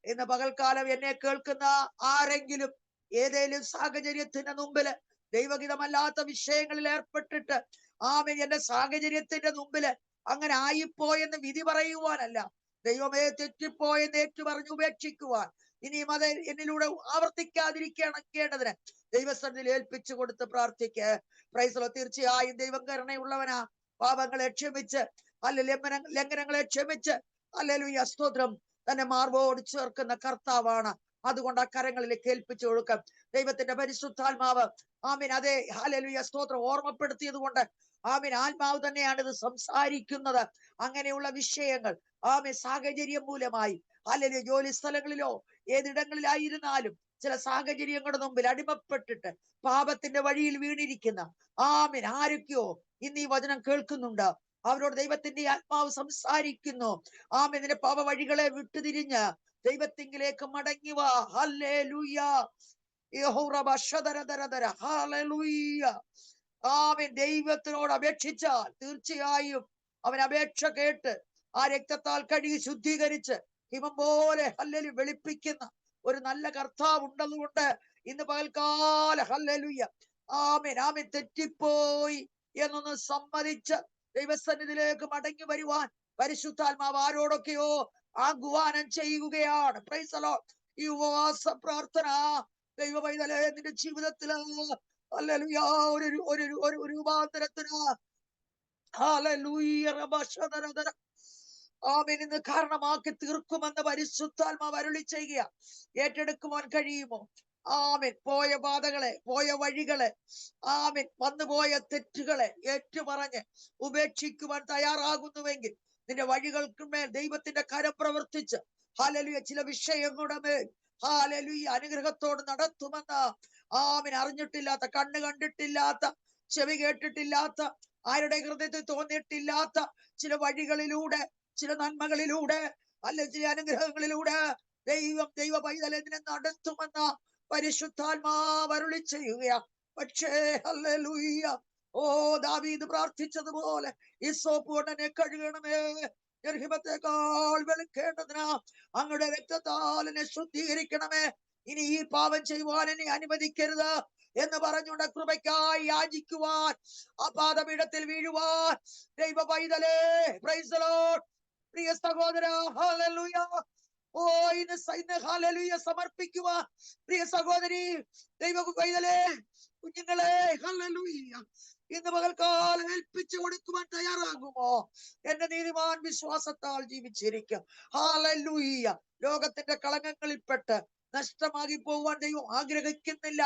ഇന്ന് പകൽക്കാലം എന്നെ കേൾക്കുന്ന ആരെങ്കിലും ഏതേലും സാഹചര്യത്തിന്റെ മുമ്പില് ദൈവഹിതമല്ലാത്ത വിഷയങ്ങളിൽ ഏർപ്പെട്ടിട്ട് ആമീൻ എന്റെ സാഹചര്യത്തിന്റെ മുമ്പില് അങ്ങനെ ആയിപ്പോയെന്ന് വിധി പറയുവാനല്ല, ദൈവമേ തെറ്റിപ്പോയെന്ന് ഏറ്റുപറഞ്ഞ് ഉപേക്ഷിക്കുവാൻ, ഇനിയും അത് എന്നിലൂടെ ആവർത്തിക്കാതിരിക്കേണ്ടതിന് ദൈവസന്നിധിയിൽ ഏൽപ്പിച്ചു കൊടുത്ത് പ്രാർത്ഥിക്ക്. Price the Lord. തീർച്ചയായും ദൈവം കരുണയുള്ളവനാ. പാപങ്ങളെ ക്ഷമിച്ച് ലംഘനങ്ങളെ ക്ഷമിച്ച് ഹല്ലേലൂയ സ്തോത്രം തന്നെ മാർവോട് ചേർക്കുന്ന കർത്താവാണ്. അതുകൊണ്ട് ആ കരങ്ങളിലേക്ക് ഏൽപ്പിച്ചു കൊടുക്കാം. ദൈവത്തിന്റെ പരിശുദ്ധാത്മാവ് ആമീൻ അതെ ഹല്ലേലൂയ സ്തോത്രം ഓർമ്മപ്പെടുത്തിയത് കൊണ്ട് ആമീൻ ആത്മാവ് തന്നെയാണ് ഇത് സംസാരിക്കുന്നത്. അങ്ങനെയുള്ള വിഷയങ്ങൾ ആമീൻ സാഹചര്യം മൂലമായി ഹല്ലേലൂയ ജോലി സ്ഥലങ്ങളിലോ ഏതിടങ്ങളിലായിരുന്നാലും ചില സാഹചര്യങ്ങളുടെ മുമ്പിൽ അടിമപ്പെട്ടിട്ട് പാപത്തിന്റെ വഴിയിൽ വീണിരിക്കുന്ന ആമീൻ ആരൊക്കെയോ ഇന്ന് ഈ വചനം കേൾക്കുന്നുണ്ട്. അവരോട് ദൈവത്തിന്റെ ആത്മാവ് സംസാരിക്കുന്നു. ആമീൻ നിന്റെ പാപ വഴികളെ വിട്ടുതിരിഞ്ഞ് ദൈവത്തിങ്കിലേക്ക് മടങ്ങി വാ. ഹല്ലേലൂയ ഹല്ലേലൂയ. ആമീൻ. ദൈവത്തിനോട് അപേക്ഷിച്ചാൽ തീർച്ചയായും അവൻ അപേക്ഷ കേട്ട് ആ രക്തത്താൽ കഴുകി ശുദ്ധീകരിച്ച് ഹിമം പോലെ ഹല്ലേലൂയ വെളുപ്പിക്കുന്ന ഒരു നല്ല കർത്താവ് ഉണ്ടതുകൊണ്ട് ഇന്ന് പകൽക്കാല ഹല്ലേലൂയ ആമീൻ ആമീൻ തെറ്റിപ്പോയി എന്നൊന്ന് സമ്മതിച്ച് ദൈവസന്നിധിയിലേക്ക് മടങ്ങി വരുവാൻ പരിശുദ്ധാത്മാവ് ആരോടൊക്കെയോ ആഹ്വാനം ചെയ്യുകയാണ്. Price the Lord. ഈ ഉപവാസ പ്രാർത്ഥന ദൈവ പൈതലേ നിന്റെ ജീവിതത്തില് ഹല്ലേലൂയ ഒരു രൂപാന്തരത്തിന് ഹല്ലേലൂയ ആമീൻ ഇന്ന് കാരണമാക്കി തീർക്കുമെന്ന് പരിശുദ്ധാത്മാവ് അരുളി ചെയ്യുക. ഏറ്റെടുക്കുവാൻ കഴിയുമോ? ആമീൻ. പോയ പാതകളെ, പോയ വഴികളെ, ആമീൻ വന്നുപോയ തെറ്റുകളെ ഏറ്റുപറഞ്ഞ് ഉപേക്ഷിക്കുവാൻ തയ്യാറാകുന്നുവെങ്കിൽ നിന്റെ വഴികൾക്ക് മേൽ ദൈവത്തിന്റെ കരം പ്രവർത്തിച്ച് ഹല്ലേലൂയ ചില വിഷയങ്ങളുടെ മേൽ ഹല്ലേലൂയ അനുഗ്രഹത്തോട് നടത്തുമെന്ന് ആമീൻ അറിഞ്ഞിട്ടില്ലാത്ത, കണ്ണ് കണ്ടിട്ടില്ലാത്ത, ചെവി കേട്ടിട്ടില്ലാത്ത, ആരുടെ ഹൃദയത്തിൽ തോന്നിയിട്ടില്ലാത്ത ചില വഴികളിലൂടെ, ചില നന്മകളിലൂടെ, അല്ലെ ചില അനുഗ്രഹങ്ങളിലൂടെ ദൈവ പൈതലിനെ നടത്തുമെന്ന പരിശുദ്ധാത്മാവ് അരുളി ചെയ്യുക. പക്ഷേ ഹല്ലേലൂയ, ഓ ദാവീദ് പ്രാർത്ഥിച്ചതുപോലെ ഈസോപ്പ് കൊണ്ട് എന്നെ കഴുകണമേ, ഗർഹിമത്തെക്കാൾ വെളുക്കേണ്ടതിനാ അങ്ങയുടെ രക്തത്താൽ എന്നെ ശുദ്ധീകരിക്കണമേ, ഇനി ഈ പാപം ചെയ്യുവാൻ എന്നെ അനുവദിക്കരുത് എന്ന് പറഞ്ഞുകൊണ്ട് കൃപയ്ക്കായി യാചിക്കുവാൻ, ആ പാദപീഠത്തിൽ വീഴുവാൻ ദൈവ പൈതലേ, പ്രൈസ് ദി ലോർഡ്, പ്രിയ സഹോദര, ഹല്ലേലൂയ, ഓ ഇന്ന് ഹല്ലേലൂയ സമർപ്പിക്കുവാൻ പ്രിയ സഹോദരി, ദൈവ പൈതലേ, കുഞ്ഞുങ്ങളെ, ഹല്ലേലൂയ, ഇന്ന് പകൽക്കാലം ഏൽപ്പിച്ചു കൊടുക്കുവാൻ തയ്യാറാകുമോ? എന്റെ നീതിമാൻ വിശ്വാസത്താൽ ജീവിച്ചിരിക്കും. ഹല്ലേലൂയ, ലോകത്തിന്റെ കളങ്കങ്ങളിൽപ്പെട്ട് നഷ്ടമാകി പോവാൻ ദൈവം ആഗ്രഹിക്കുന്നില്ല.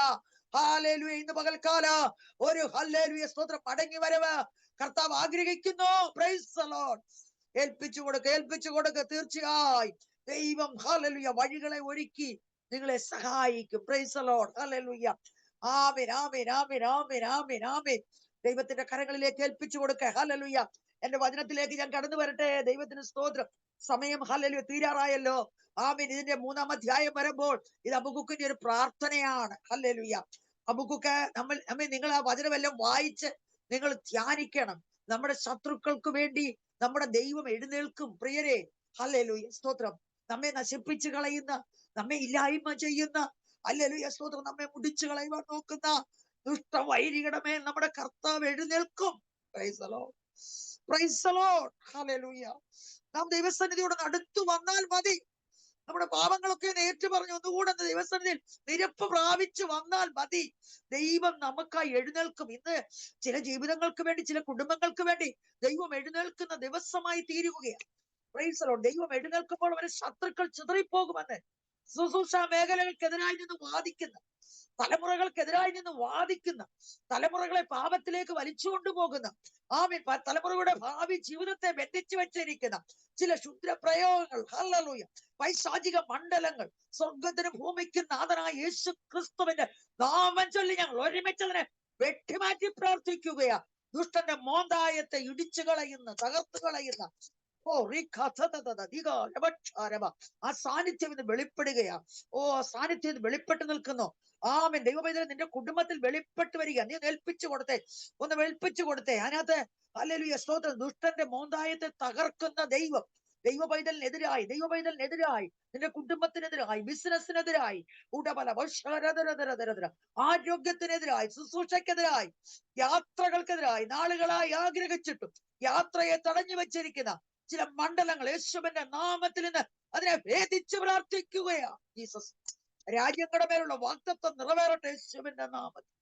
ഹല്ലേലൂയ, ഇന്ന് പകൽക്കാല ഒരു ഹല്ലേലൂയ സ്തോത്രം മടങ്ങി വരവ് കർത്താവ് ആഗ്രഹിക്കുന്നു. Price the Lord. ഏൽപ്പിച്ചു കൊടുക്ക. തീർച്ചയായും ദൈവം ഹല്ലേലൂയ വഴികളെ ഒരുക്കി നിങ്ങളെ സഹായിക്കും. Price the Lord. ഹല്ലേലൂയ. ആമേൻ, ആമേൻ, ആമേൻ, ആമേൻ, ആമേൻ, ആമേൻ. ദൈവത്തിന്റെ കരങ്ങളിലേക്ക് ഏൽപ്പിച്ചു കൊടുക്ക. ഹല്ലേലൂയ. എന്റെ വചനത്തിലേക്ക് ഞാൻ കടന്നു വരട്ടെ. ദൈവത്തിന് സ്തോത്രം. സമയം ഹല്ലേലൂയ തീരാറായല്ലോ. ആമേൻ. ഇതിന്റെ 3-ാം അധ്യായം വരുമ്പോൾ ഇത് ഹബക്കൂക്കിന്റെ ഒരു പ്രാർത്ഥനയാണ്. ഹല്ലേലൂയ. ഹബക്കൂക്ക് നിങ്ങൾ ആ വചനമെല്ലാം വായിച്ച് നിങ്ങൾ ധ്യാനിക്കണം. നമ്മുടെ ശത്രുക്കൾക്ക് വേണ്ടി നമ്മുടെ ദൈവം എഴുന്നേൽക്കും. പ്രിയരെ, ഹല്ലേലൂയ സ്തോത്രം. നമ്മെ നശിപ്പിച്ചു കളയുന്ന, നമ്മെ ഇല്ലായ്മ ചെയ്യുന്ന, ഹല്ലേലൂയ സ്തോത്രം, നമ്മെ മുടിച്ചു കളയുവാൻ നോക്കുന്ന ദുഷ്ടവൈരികളുടെ മേൽ നമ്മുടെ കർത്താവ് എഴുന്നേൽക്കും. Praise the Lord. Praise the Lord. ഹല്ലേലൂയ. നാം ദൈവസന്നിധിയോട് അടുത്തു വന്നാൽ മതി. നമ്മുടെ പാപങ്ങളൊക്കെ ഏറ്റു പറഞ്ഞു ഒന്നുകൂടെ ദൈവസന്നിധിയിൽ നിരപ്പ് പ്രാപിച്ചു വന്നാൽ മതി. ദൈവം നമുക്കായി എഴുന്നേൽക്കും. ഇന്ന് ചില ജീവിതങ്ങൾക്ക് വേണ്ടി, ചില കുടുംബങ്ങൾക്ക് വേണ്ടി ദൈവം എഴുന്നേൽക്കുന്ന ദിവസമായി തീരുകയാണ്. Praise the Lord. ദൈവം എഴുന്നേൽക്കുമ്പോൾ അവരെ ശത്രുക്കൾ ചിതറിപ്പോകുമെന്ന് ശുശ്രൂഷ മേഖലകൾക്കെതിരായി നിന്ന് വാദിക്കുന്ന, തലമുറകൾക്കെതിരായി നിന്ന് വാദിക്കുന്ന, തലമുറകളെ പാപത്തിലേക്ക് വലിച്ചുകൊണ്ടുപോകുന്ന, ആമേൻ, തലമുറകളുടെ ഭാവി ജീവിതത്തെ ബന്ധിച്ചു വെച്ചിരിക്കുന്ന ചില ക്ഷുദ്ര പ്രയോഗങ്ങൾ, ഹല്ലേലൂയ, പൈശാചിക മണ്ഡലങ്ങൾ, സ്വർഗത്തിനും ഭൂമിക്കും നാഥനായ യേശു ക്രിസ്തുവിന്റെ നാമം ചൊല്ലി ഞങ്ങൾ ഒരുമിച്ച് അതിനെ വെട്ടിമാറ്റി പ്രാർത്ഥിക്കുകയാ. ദുഷ്ടന്റെ മോന്തായത്തെ ഇടിച്ചു കളയുന്ന, തകർത്തു കളയുന്ന, ആ സാന്നിധ്യം ഇന്ന് വെളിപ്പെടുകയാ. ഓ, സാന്നിധ്യം ഇന്ന് വെളിപ്പെട്ട് നിൽക്കുന്നു. ആമേൻ. ദൈവപൈതലേ, നിന്റെ കുടുംബത്തിൽ വെളിപ്പെട്ട് വരിക. നീ ഏൽപ്പിച്ചു കൊടുത്തേ, ഒന്ന് വെളിപ്പിച്ചു കൊടുത്തേ. അതിനകത്ത് ഹല്ലേലൂയ സ്തോത്രം, ദുഷ്ടന്റെ മോന്തായത്തെ തകർക്കുന്ന ദൈവം ദൈവപൈതലിനെതിരായി, നിന്റെ കുടുംബത്തിനെതിരായി, ബിസിനസ്സിനെതിരായി, ആരോഗ്യത്തിനെതിരായി, ശുശ്രൂഷക്കെതിരായി, യാത്രകൾക്കെതിരായി, നാളുകളായി ആഗ്രഹിച്ചിട്ടും യാത്രയെ തടഞ്ഞു വെച്ചിരിക്കുന്ന ചില മണ്ഡലങ്ങൾ യേശുവിന്റെ നാമത്തിൽ നിന്ന് അതിനെ ഭേദിച്ച് പ്രാർത്ഥിക്കുകയാ. ജീസസ്, രാജ്യങ്ങളുടെ മേലുള്ള വാഗ്ദത്തം നിറവേറട്ടെ യേശുവിന്റെ നാമത്തിൽ.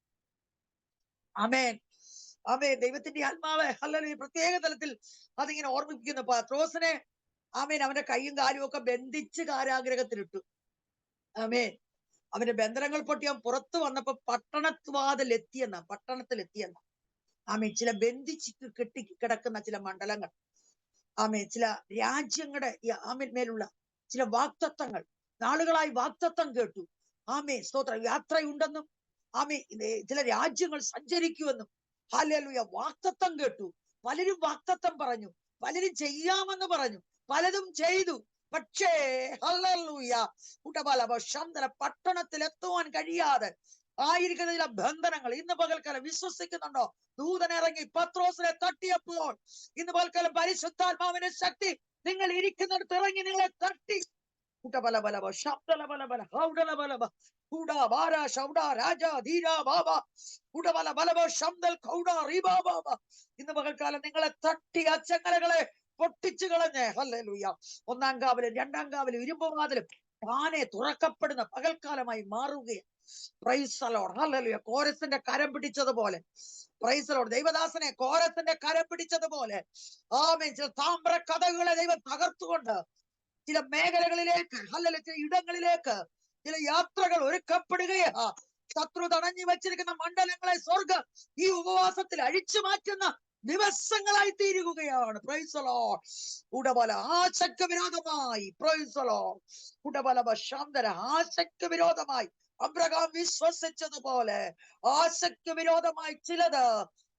ആമേൻ, ആമേൻ. ദൈവത്തിന്റെ ആത്മാവ് ഹല്ലേലൂയ പ്രത്യേക തലത്തിൽ അതിങ്ങനെ ഓർമ്മിപ്പിക്കുന്നു. പത്രോസിനെ, ആമേൻ, അവന്റെ കൈയും കാലും ഒക്കെ ബന്ധിച്ച് കാരാഗ്രഹത്തിലിട്ടു. ആമേൻ. അവന്റെ ബന്ധനങ്ങൾ പൊട്ടി അവൻ പുറത്തു വന്നപ്പോ പട്ടണത്തിലെത്തിയെന്ന ആമേൻ. ചില ബന്ധിച്ച് കെട്ടി കിടക്കുന്ന ചില മണ്ഡലങ്ങൾ, ആമേൻ, ചില രാജ്യങ്ങളുടെ മേലുള്ള ചില വാഗ്ദത്തങ്ങൾ, നാളുകളായി വാഗ്ദത്തം കേട്ടു. ആമേൻ സ്തോത്രം. യാത്രയുണ്ടെന്നും, ആമേൻ, ചില രാജ്യങ്ങൾ സഞ്ചരിക്കുമെന്നും, ഹല്ലേലൂയ, വാഗ്ദത്തം കേട്ടു. പലരും വാഗ്ദത്തം പറഞ്ഞു, പലരും ചെയ്യാമെന്ന് പറഞ്ഞു, പലതും ചെയ്തു. പക്ഷേ ഹല്ലേലൂയ പട്ടണത്തിൽ എത്തുവാൻ കഴിയാതെ ആയിരിക്കുന്ന ചില ബന്ധനങ്ങൾ ഇന്ന് പകൽക്കാലം വിശ്വസിക്കുന്നുണ്ടോ? ദൂതനിറങ്ങി പത്രോസിനെ തട്ടിയപ്പോൾ ഇന്ന് പകൽക്കാലം പരിശുദ്ധാത്മാവിന്റെ ശക്തി നിങ്ങൾ ഇരിക്കുന്നിടത്ത് ഇറങ്ങി നിങ്ങളെ തട്ടി. ഇന്ന് പകൽക്കാലം നിങ്ങളെ തട്ടി ആ ചങ്ങലകളെ പൊട്ടിച്ചു കളഞ്ഞ് ഹല്ലേലൂയ 1-ാം കാവലും 2-ാം കാവലും ഇരുമ്പുവാതിലും താനെ തുറക്കപ്പെടുന്ന പകൽക്കാലമായി മാറുകയാണ്. Price the Lord. ഹല്ലേലൂയ. കോരസിന്റെ കരം പിടിച്ചതുപോലെ, പ്രൈസ് ദി ലോർഡ്, ദൈവദാസനെ കോരസിന്റെ കരം പിടിച്ചതുപോലെ, ആമേൻ, ചില താമ്ര കഥകളെ ദൈവം തകർത്തുകൊണ്ട് ചില മേഖലകളിലേക്ക്, ഹല്ലേലൂയ, ചില ഇടങ്ങളിലേക്ക് ചില യാത്രകൾ ഒരുക്കപ്പെടുകയാ. ശത്രു തടഞ്ഞു വെച്ചിരിക്കുന്ന മണ്ഡലങ്ങളെ സ്വർഗ്ഗം ഈ ഉപവാസത്തിൽ അഴിച്ചു മാറ്റുന്ന ദിവസങ്ങളായി തീരുകയാണ്. Praise the Lord. ഉടബല ആശയ്ക്ക് വിരോധമായി, പ്രൈസ് ദി ലോർഡ്, ഉടബല ശാന്തര ആശയ്ക്ക് വിരോധമായി അബ്രഹാം വിശ്വസിച്ചതുപോലെ ആശയ്ക്ക് വിരോധമായി ചിലത്,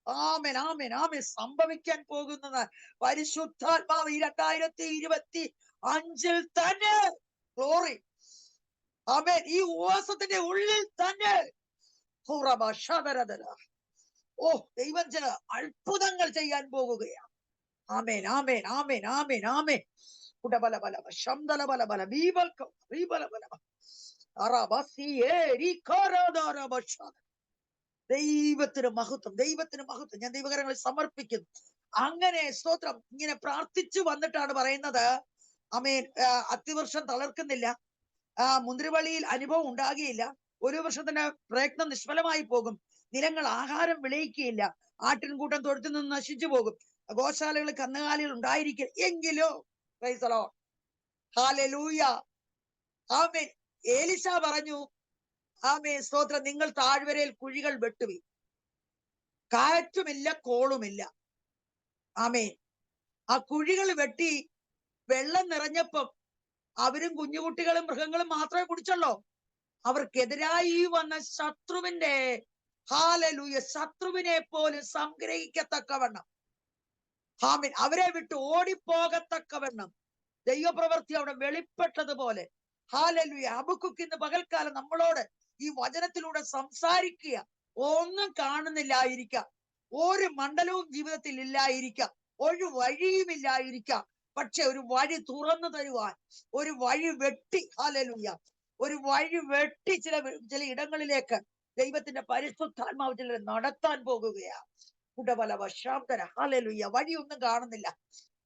ആമേൻ, ആമേൻ, ആമേൻ, സംഭവിക്കാൻ പോകുന്നത് പരിശുദ്ധാത്മാവ് ഈ 2025 തന്നെ, ഗ്ലോറി, ആമേൻ, ഈ ഉപവാസത്തിന്റെ ഉള്ളിൽ തന്നെ ഓ, ദൈവം ചില അത്ഭുതങ്ങൾ ചെയ്യാൻ പോകുകയാണ്. ആമേൻ, ആമേൻ, ആമേൻ, ആമേൻ, ആമേൻ. ഉടബലബലബ ശംദലബലബല ബീബൽക്കം ബീബലബലബ ദൈവത്തിന് മഹത്വം, ദൈവത്തിന് മഹത്വം. ഞാൻ ദൈവകരങ്ങളിൽ സമർപ്പിക്കുന്നു. അങ്ങനെ സ്തോത്രം. ഇങ്ങനെ പ്രാർത്ഥിച്ചു വന്നിട്ടാണ് പറയുന്നത്, ആമേൻ, അത്തിവർഷം തളർക്കുന്നില്ല, മുന്തിരിവള്ളിയിൽ അനുഭവം ഉണ്ടാകുകയില്ല, ഒരു വർഷത്തിന് പ്രയത്നം നിഷ്ഫലമായി പോകും, നിലങ്ങൾ ആഹാരം വിളയിക്കുകയില്ല, ആട്ടിൻകൂട്ടം തൊഴുത്തിൽ നിന്ന് നശിച്ചു പോകും, ഗോശാലകളിൽ കന്നുകാലികൾ ഉണ്ടായിരിക്കും എങ്കിലോ. പ്രൈസ് ദി ലോർഡ്, ഹല്ലേലൂയ, ആമേൻ. ഏലിശ പറഞ്ഞു, ആമേൻ, സ്തോത്രം, നിങ്ങൾ താഴ്വരയിൽ കുഴികൾ വെട്ടുവി, കാറ്റുമില്ല കോളുമില്ല. ആമേൻ. ആ കുഴികൾ വെട്ടി വെള്ളം നിറഞ്ഞപ്പം അവരും കുഞ്ഞുകുട്ടികളും മൃഗങ്ങളും മാത്രമേ കുടിച്ചുള്ളൂ. അവർക്കെതിരായി വന്ന ശത്രുവിന്റെ, ഹല്ലേലൂയ, ശത്രുവിനെ പോലും സംഗ്രഹിക്കത്തക്കവണ്ണം, ആമേൻ, അവരെ വിട്ട് ഓടിപ്പോകത്തക്കവണ്ണം ദൈവപ്രവൃത്തി അവിടെ വെളിപ്പെട്ടതുപോലെ, ഹല്ലേലൂയ. ഹബക്കൂക്ക് ഇന്ന് പകൽക്കാലം നമ്മളോട് ഈ വചനത്തിലൂടെ സംസാരിക്കുക. ഒന്നും കാണുന്നില്ലായിരിക്കാം, ഒരു മണ്ഡലവും ജീവിതത്തിൽ ഇല്ലായിരിക്കാം, ഒരു വഴിയും ഇല്ലായിരിക്കാം, പക്ഷെ ഒരു വഴി തുറന്നു തരുവാൻ, ഒരു വഴി വെട്ടി, ഹല്ലേലൂയ, ഒരു വഴി വെട്ടി ചില ഇടങ്ങളിലേക്ക് ദൈവത്തിന്റെ പരിശുദ്ധാത്മാവ് ചിലരെ നടത്താൻ പോകുകയാ. കുടബലവ ശാന്തര, ഹല്ലേലൂയ. വഴിയൊന്നും കാണുന്നില്ല,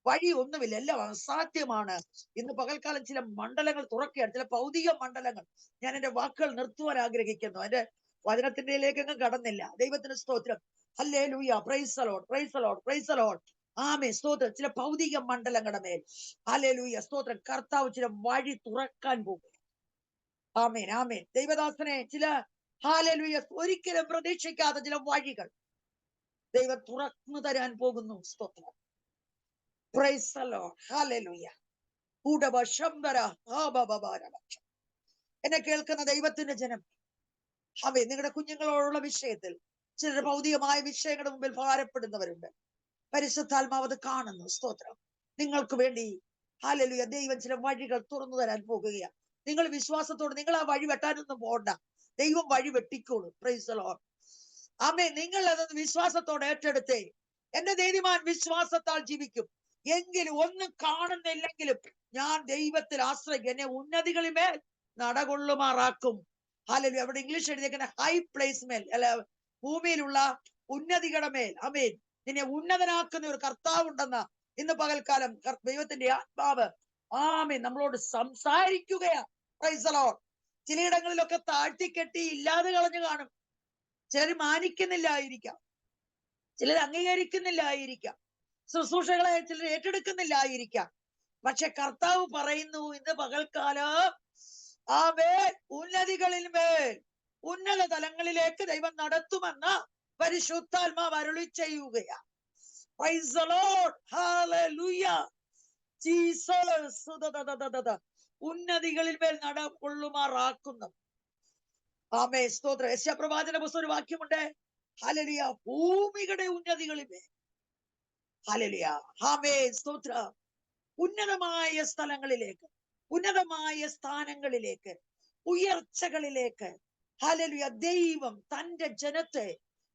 വഴി ഒന്നുമില്ല, എല്ലാം അസാധ്യമാണ്. ഇന്ന് പകൽക്കാലം ചില മണ്ഡലങ്ങൾ തുറക്കുകയാണ്, ചില ഭൗതിക മണ്ഡലങ്ങൾ. ഞാൻ എന്റെ വാക്കുകൾ നിർത്തുവാൻ ആഗ്രഹിക്കുന്നു, എന്റെ വചനത്തിന്റെയിലേക്കെങ്ങും കടന്നില്ല. ദൈവത്തിന് സ്തോത്രം, ഹല്ലേലൂയ, praise the Lord, praise the Lord, praise the Lord. ആമേൻ, സ്തോത്രം. ചില ഭൗതിക മണ്ഡലങ്ങളുടെ മേൽ, ഹല്ലേലൂയ, സ്തോത്രം, കർത്താവ് ചില വഴി തുറക്കാൻ പോകും. ആമേൻ, ആമേൻ. ദൈവദാസനെ, ചില, ഹല്ലേലൂയ, ഒരിക്കലും പ്രതീക്ഷിക്കാത്ത ചില വഴികൾ ദൈവം തുറന്നു തരാൻ പോകുന്നു. സ്തോത്രം, പ്രൈസ് ദി ലോർഡ്, ഹല്ലേലൂയ. എന്നെ കേൾക്കുന്ന ദൈവത്തിന്റെ ജനം, അവേ, നിങ്ങളുടെ കുഞ്ഞുങ്ങളോടുള്ള വിഷയത്തിൽ ചിലർ ഭൗതികമായ വിഷയങ്ങളുടെ മുമ്പിൽ ഭാരപ്പെടുന്നവരുണ്ട്. പരിശുദ്ധാത്മാവ് അത് കാണുന്നു. സ്തോത്രം. നിങ്ങൾക്ക് വേണ്ടി, ഹല്ലേലൂയ, ദൈവം ചില വഴികൾ തുറന്നു തരാൻ പോകുകയാണ്. നിങ്ങൾ വിശ്വാസത്തോട്, നിങ്ങൾ ആ വഴി വെട്ടാനൊന്നും പോകണ്ട, ദൈവം വഴി വെട്ടിക്കോളൂ. പ്രൈസ് ദി ലോർഡ്, ആമേൻ. നിങ്ങൾ അത് വിശ്വാസത്തോടെ ഏറ്റെടുത്തേ. എന്റെ നീതിമാൻ വിശ്വാസത്താൽ ജീവിക്കും. എങ്കിലും ഒന്നും കാണുന്നില്ലെങ്കിലും ഞാൻ ദൈവത്തിൽ ആശ്രയിക്കും, എന്നെ ഉന്നതികളിന്മേൽ നടകൊള്ളുമാറാക്കും. ഹല്ലേലൂയ. അവിടെ ഇംഗ്ലീഷ് എഴുതിയേക്കുന്ന ഹൈ പ്ലേസ് മേൽ, അല്ല, ഭൂമിയിലുള്ള ഉന്നതികളുടെ മേൽ, ആമേൻ, നിന്നെ ഉന്നതനാക്കുന്ന ഒരു കർത്താവ് ഉണ്ടെന്ന ഇന്ന് പകൽക്കാലം ദൈവത്തിന്റെ ആത്മാവ്, ആമേൻ, നമ്മളോട് സംസാരിക്കുകയാ. Praise the Lord. ചിലയിടങ്ങളിലൊക്കെ താഴ്ത്തിക്കെട്ടി ഇല്ലാതെ കളഞ്ഞു കാണും. ചിലർ മാനിക്കുന്നില്ലായിരിക്കാം, ചിലർ അംഗീകരിക്കുന്നില്ലായിരിക്കാം, ശുശ്രൂഷകളെ ചിലർ ഏറ്റെടുക്കുന്നില്ലായിരിക്കാം. പക്ഷെ കർത്താവ് പറയുന്നു ഇന്ന് പകൽക്കാലം, ആമേൻ, ഉന്നതികളിൽ മേൽ, ഉന്നത തലങ്ങളിലേക്ക് ദൈവം നടത്തുമെന്ന് പരിശുദ്ധാത്മാവ് അരുളി ചെയ്യുകയാ. പ്രൈസ് ദി ലോർഡ്, ഹല്ലേലൂയ, ജീസസ്. ഉന്നതികളിൽ മേൽ നടകൊള്ളുമാറാക്കുന്നു. ആമേൻ, സ്തോത്രം. യെശയ്യാപ്രവാചന പുസ്തകം ഒരു വാക്യമുണ്ട്, ഹല്ലേലൂയ, ഭൂമിയുടെ ഉന്നതികളിൽ മേൽ, ഹല്ലേലൂയ, ആമേൻ, സ്തോത്രം, ഉന്നതമായ സ്ഥലങ്ങളിലേക്ക്, ഉന്നതമായ സ്ഥാനങ്ങളിലേക്ക്, ഉയർച്ചകളിലേക്ക്, ഹല്ലേലൂയ, ദൈവം തന്റെ ജനത്തെ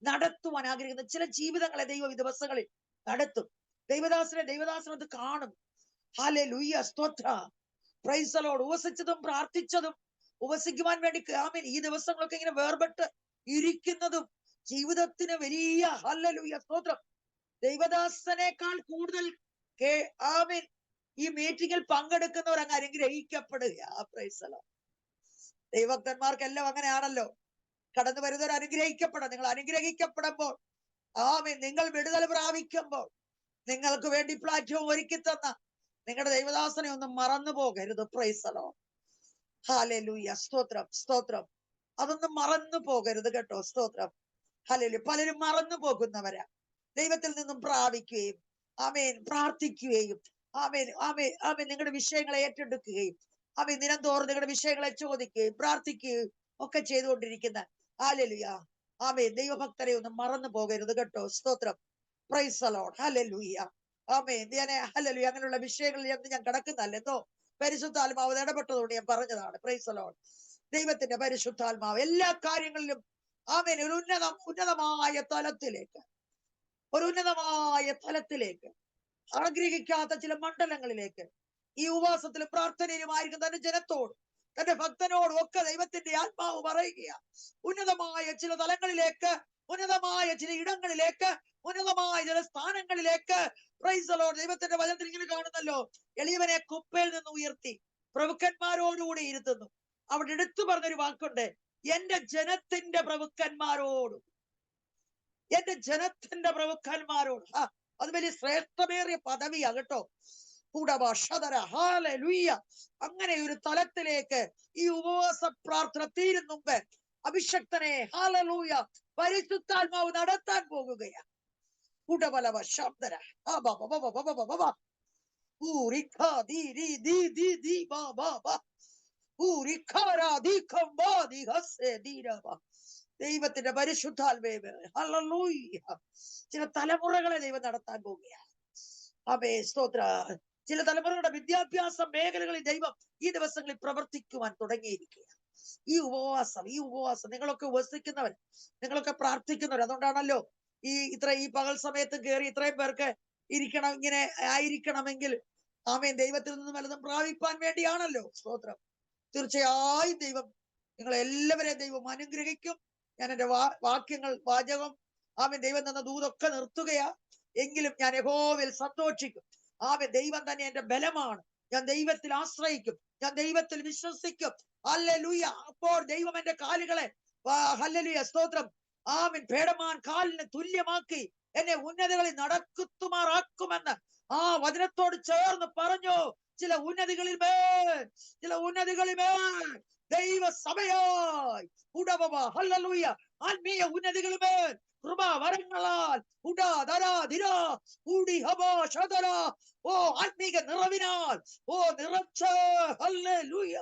നടത്തുവാൻ ആഗ്രഹിക്കുന്ന ചില ജീവിതങ്ങളെ ദൈവം ഈ ദിവസങ്ങളിൽ നടത്തും. ദൈവദാസനെ അത് കാണും. ഹല്ലേലൂയ, സ്തോത്രം, പ്രൈസ് ദി ലോർഡ്. ഉപസിച്ചതും പ്രാർത്ഥിച്ചതും ഉപസിക്കുവാൻ വേണ്ടി, ആമേൻ, ഈ ദിവസങ്ങളൊക്കെ ഇങ്ങനെ വേർപെട്ട് ഇരിക്കുന്നതും ജീവിതത്തിന് വലിയ, ഹല്ലേലൂയ, സ്തോത്രം, ദൈവദാസനേക്കാൾ കൂടുതൽ, ആമേൻ, ഈ മീറ്റിംഗിൽ പങ്കെടുക്കുന്നവർ അങ്ങ് അനുഗ്രഹിക്കപ്പെടുക. Praise the Lord. ദൈവഭക്തന്മാർക്കെല്ലാം അങ്ങനെയാണല്ലോ. കടന്നു വരുന്നവർ അനുഗ്രഹിക്കപ്പെടാം. നിങ്ങൾ അനുഗ്രഹിക്കപ്പെടുമ്പോൾ, ആമേൻ, നിങ്ങൾ വിടുതൽ പ്രാപിക്കുമ്പോൾ, നിങ്ങൾക്ക് വേണ്ടി പ്ലാറ്റ്ഫോം ഒരുക്കി തന്ന നിങ്ങളുടെ ദൈവദാസനെ ഒന്നും മറന്നു പോകരുത്. പ്രൈസ് ദി ലോർഡ്, ഹല്ലേലൂയ, സ്തോത്രം, സ്തോത്രം. അതൊന്നും മറന്നു പോകരുത് കേട്ടോ. സ്തോത്രം, ഹല്ലേലൂയ. പലരും മറന്നു പോകുന്നവരാ. ദൈവത്തിൽ നിന്നും പ്രാപിക്കുകയും, ആമേൻ, പ്രാർത്ഥിക്കുകയും, ആമേൻ, ആമേൻ, ആമേൻ, നിങ്ങളുടെ വിഷയങ്ങളെ ഏറ്റെടുക്കുകയും, ആമേൻ, ദിനംതോറും നിങ്ങളുടെ വിഷയങ്ങളെ ചോദിക്കുകയും പ്രാർത്ഥിക്കുകയും ഒക്കെ ചെയ്തുകൊണ്ടിരിക്കുന്ന, ഹല്ലേലൂയ, ആമേൻ, ദൈവഭക്തരെ ഒന്നും മറന്നു പോകരുത് കേട്ടോ. സ്തോത്രം, പ്രൈസ് ദി ലോർഡ്, ഹല്ലേലൂയ, ആമേൻ. ഹല്ലേലൂയ. അങ്ങനെയുള്ള വിഷയങ്ങളിൽ ഞാൻ കിടക്കുന്നല്ല, എന്തോ പരിശുദ്ധാത്മാവ് ഇടപെട്ടതുകൊണ്ട് ഞാൻ പറഞ്ഞതാണ്. Price the Lord. ദൈവത്തിന്റെ പരിശുദ്ധാത്മാവ് എല്ലാ കാര്യങ്ങളിലും ആമേൻ, ഒരു ഉന്നതമായ തലത്തിലേക്ക്, ഒരു ഉന്നതമായ തലത്തിലേക്ക്, ആഗ്രഹിക്കാത്ത ചില മണ്ഡലങ്ങളിലേക്ക് ഈ ഉപവാസത്തിലും പ്രാർത്ഥനയിലുമായിരിക്കും തന്റെ ജനത്തോട്, തന്റെ ഭക്തനോടും ഒക്കെ ദൈവത്തിന്റെ ആത്മാവ് പറയുക. ഉന്നതമായ ചില തലങ്ങളിലേക്ക്, ഉന്നതമായ ചില ഇടങ്ങളിലേക്ക്, ഉന്നതമായ ചില സ്ഥാനങ്ങളിലേക്ക്. Price the Lord. ദൈവത്തിന്റെ വചനത്തിൽ ഇങ്ങനെ കാണുന്നല്ലോ, എളിയവനെ കുപ്പയിൽ നിന്ന് ഉയർത്തി പ്രഭുക്കന്മാരോടുകൂടി ഇരുത്തുന്നു. അവിടെ എടുത്തു പറഞ്ഞൊരു വാക്കുണ്ട്, എന്റെ ജനത്തിന്റെ പ്രഭുക്കന്മാരോടും, എന്റെ ജനത്തിന്റെ പ്രഭുക്കന്മാരോട്. അത് വലിയ ശ്രേഷ്ഠമേറിയ പദവിയാ കേട്ടോ. അങ്ങനെ ഒരു തലത്തിലേക്ക് ഈ ഉപവാസ പ്രാർത്ഥന തീരും മുമ്പ് അഭിഷക്തനെ ഹാലലൂയ പരിശുദ്ധാത്മാവ് നടത്താൻ പോകുകയാണ്. ഉടബലവ ശബ്ദര ദൈവത്തിന്റെ പരിശുദ്ധാത്മാവ് ഹല്ലേലൂയ ചില തലമുറകളെ ദൈവം നടത്താൻ പോവുകയാണ്. ആമേൻ, സ്തോത്ര. ചില തലമുറകളുടെ വിദ്യാഭ്യാസ മേഖലകളിൽ ദൈവം ഈ ദിവസങ്ങളിൽ പ്രവർത്തിക്കുവാൻ തുടങ്ങിയിരിക്കുകയാണ്. ഈ ഉപവാസം നിങ്ങളൊക്കെ ഉപവസിക്കുന്നവർ, നിങ്ങളൊക്കെ പ്രാർത്ഥിക്കുന്നവർ. അതുകൊണ്ടാണല്ലോ ഈ പകൽ സമയത്ത് കയറി ഇത്രയും പേർക്ക് ഇങ്ങനെ ആയിരിക്കണമെങ്കിൽ ആമേൻ ദൈവത്തിൽ നിന്ന് വല്ലതും പ്രാപിപ്പാൻ വേണ്ടിയാണല്ലോ. സ്തോത്രം. തീർച്ചയായും ദൈവം നിങ്ങളെല്ലാവരെയും ദൈവം അനുഗ്രഹിക്കും. ഞാൻ എന്റെ വാചകം ആമേൻ ദൈവം തന്ന ദൂതൊക്കെ നിർത്തുകയാ. എങ്കിലും ഞാൻ യഹോവയിൽ സന്തോഷിക്കും. ആമേൻ, ദൈവം തന്നെ എന്റെ ബലമാണ്. ഞാൻ ദൈവത്തിൽ ആശ്രയിക്കും, ഞാൻ ദൈവത്തിൽ വിശ്വസിക്കും. ഹല്ലേലൂയ. അപ്പോൾ ദൈവം എന്റെ കാലുകളെ ഹല്ലേലൂയ സ്തോത്രം ആമേൻ പേടമാൻ കാലിന് തുല്യമാക്കി എന്നെ ഉന്നതകളിൽ നടക്കുമാറാക്കുമെന്ന് ആ വചനത്തോട് ചേർന്ന് പറഞ്ഞു. ചില ഉന്നതികളിൽ ദൈവ സഭയായി ഹല്ലേലൂയ ആത്മീയ ഉന്നതികളിൽ കൃപാവരങ്ങളാൽ ആത്മീക നിറവിനാൽ നിറച്ച് ഹല്ലേലൂയ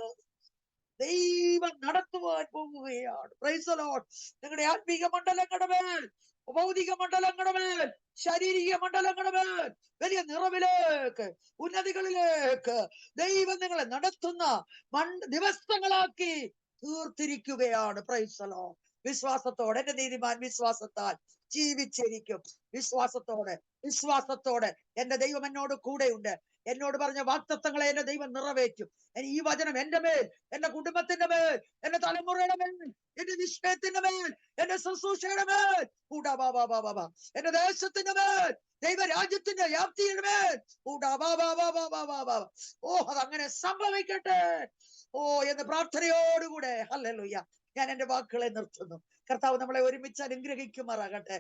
ദൈവം നടത്തുവാൻ പോകുകയാണ്. Praise the Lord. നിങ്ങളുടെ ആത്മീക മണ്ഡലങ്ങളുടെ മേൽ, ഭൗതിക മണ്ഡലങ്ങളുടെ മേൽ, ശാരീരിക മണ്ഡലങ്ങളുടെ മേൽ വലിയ നിറവിലേക്ക്, ഉന്നതികളിലേക്ക് ദൈവം നിങ്ങളെ നടത്തുന്ന ദിവസങ്ങളാക്കി തീർത്തിരിക്കുകയാണ്. Praise the Lord. വിശ്വാസത്തോടെ എന്റെ നീതിമാൻ വിശ്വാസത്താൽ ജീവിച്ചിരിക്കും. വിശ്വാസത്തോടെ എന്റെ ദൈവം എന്നോട് കൂടെയുണ്ട്. എന്നോട് പറഞ്ഞ വാഗ്ദത്തങ്ങളെ എന്റെ ദൈവം നിറവേറ്റും. ഈ വചനം എന്റെ മേൽ, എന്റെ കുടുംബത്തിന്റെ മേൽ, എന്റെ തലമുറയുടെ മേൽ, എന്റെ നിശ്ചയത്തിന്റെ മേൽ, എന്റെ ശുശ്രൂഷയുടെ മേൽ, എന്റെ ദേശത്തിന്റെ മേൽ, ദൈവരാജ്യത്തിന്റെ വ്യാപ്തിയുടെ മേൽ അതങ്ങനെ സംഭവിക്കട്ടെ എന്ന് പ്രാർത്ഥനയോടുകൂടെ ഹല്ലേലൂയ ഞാൻ എന്റെ വാക്കുകളെ നിർത്തുന്നു. കർത്താവ് നമ്മളെ ഒരുമിച്ച് അനുഗ്രഹിക്കുമാറാകട്ടെ.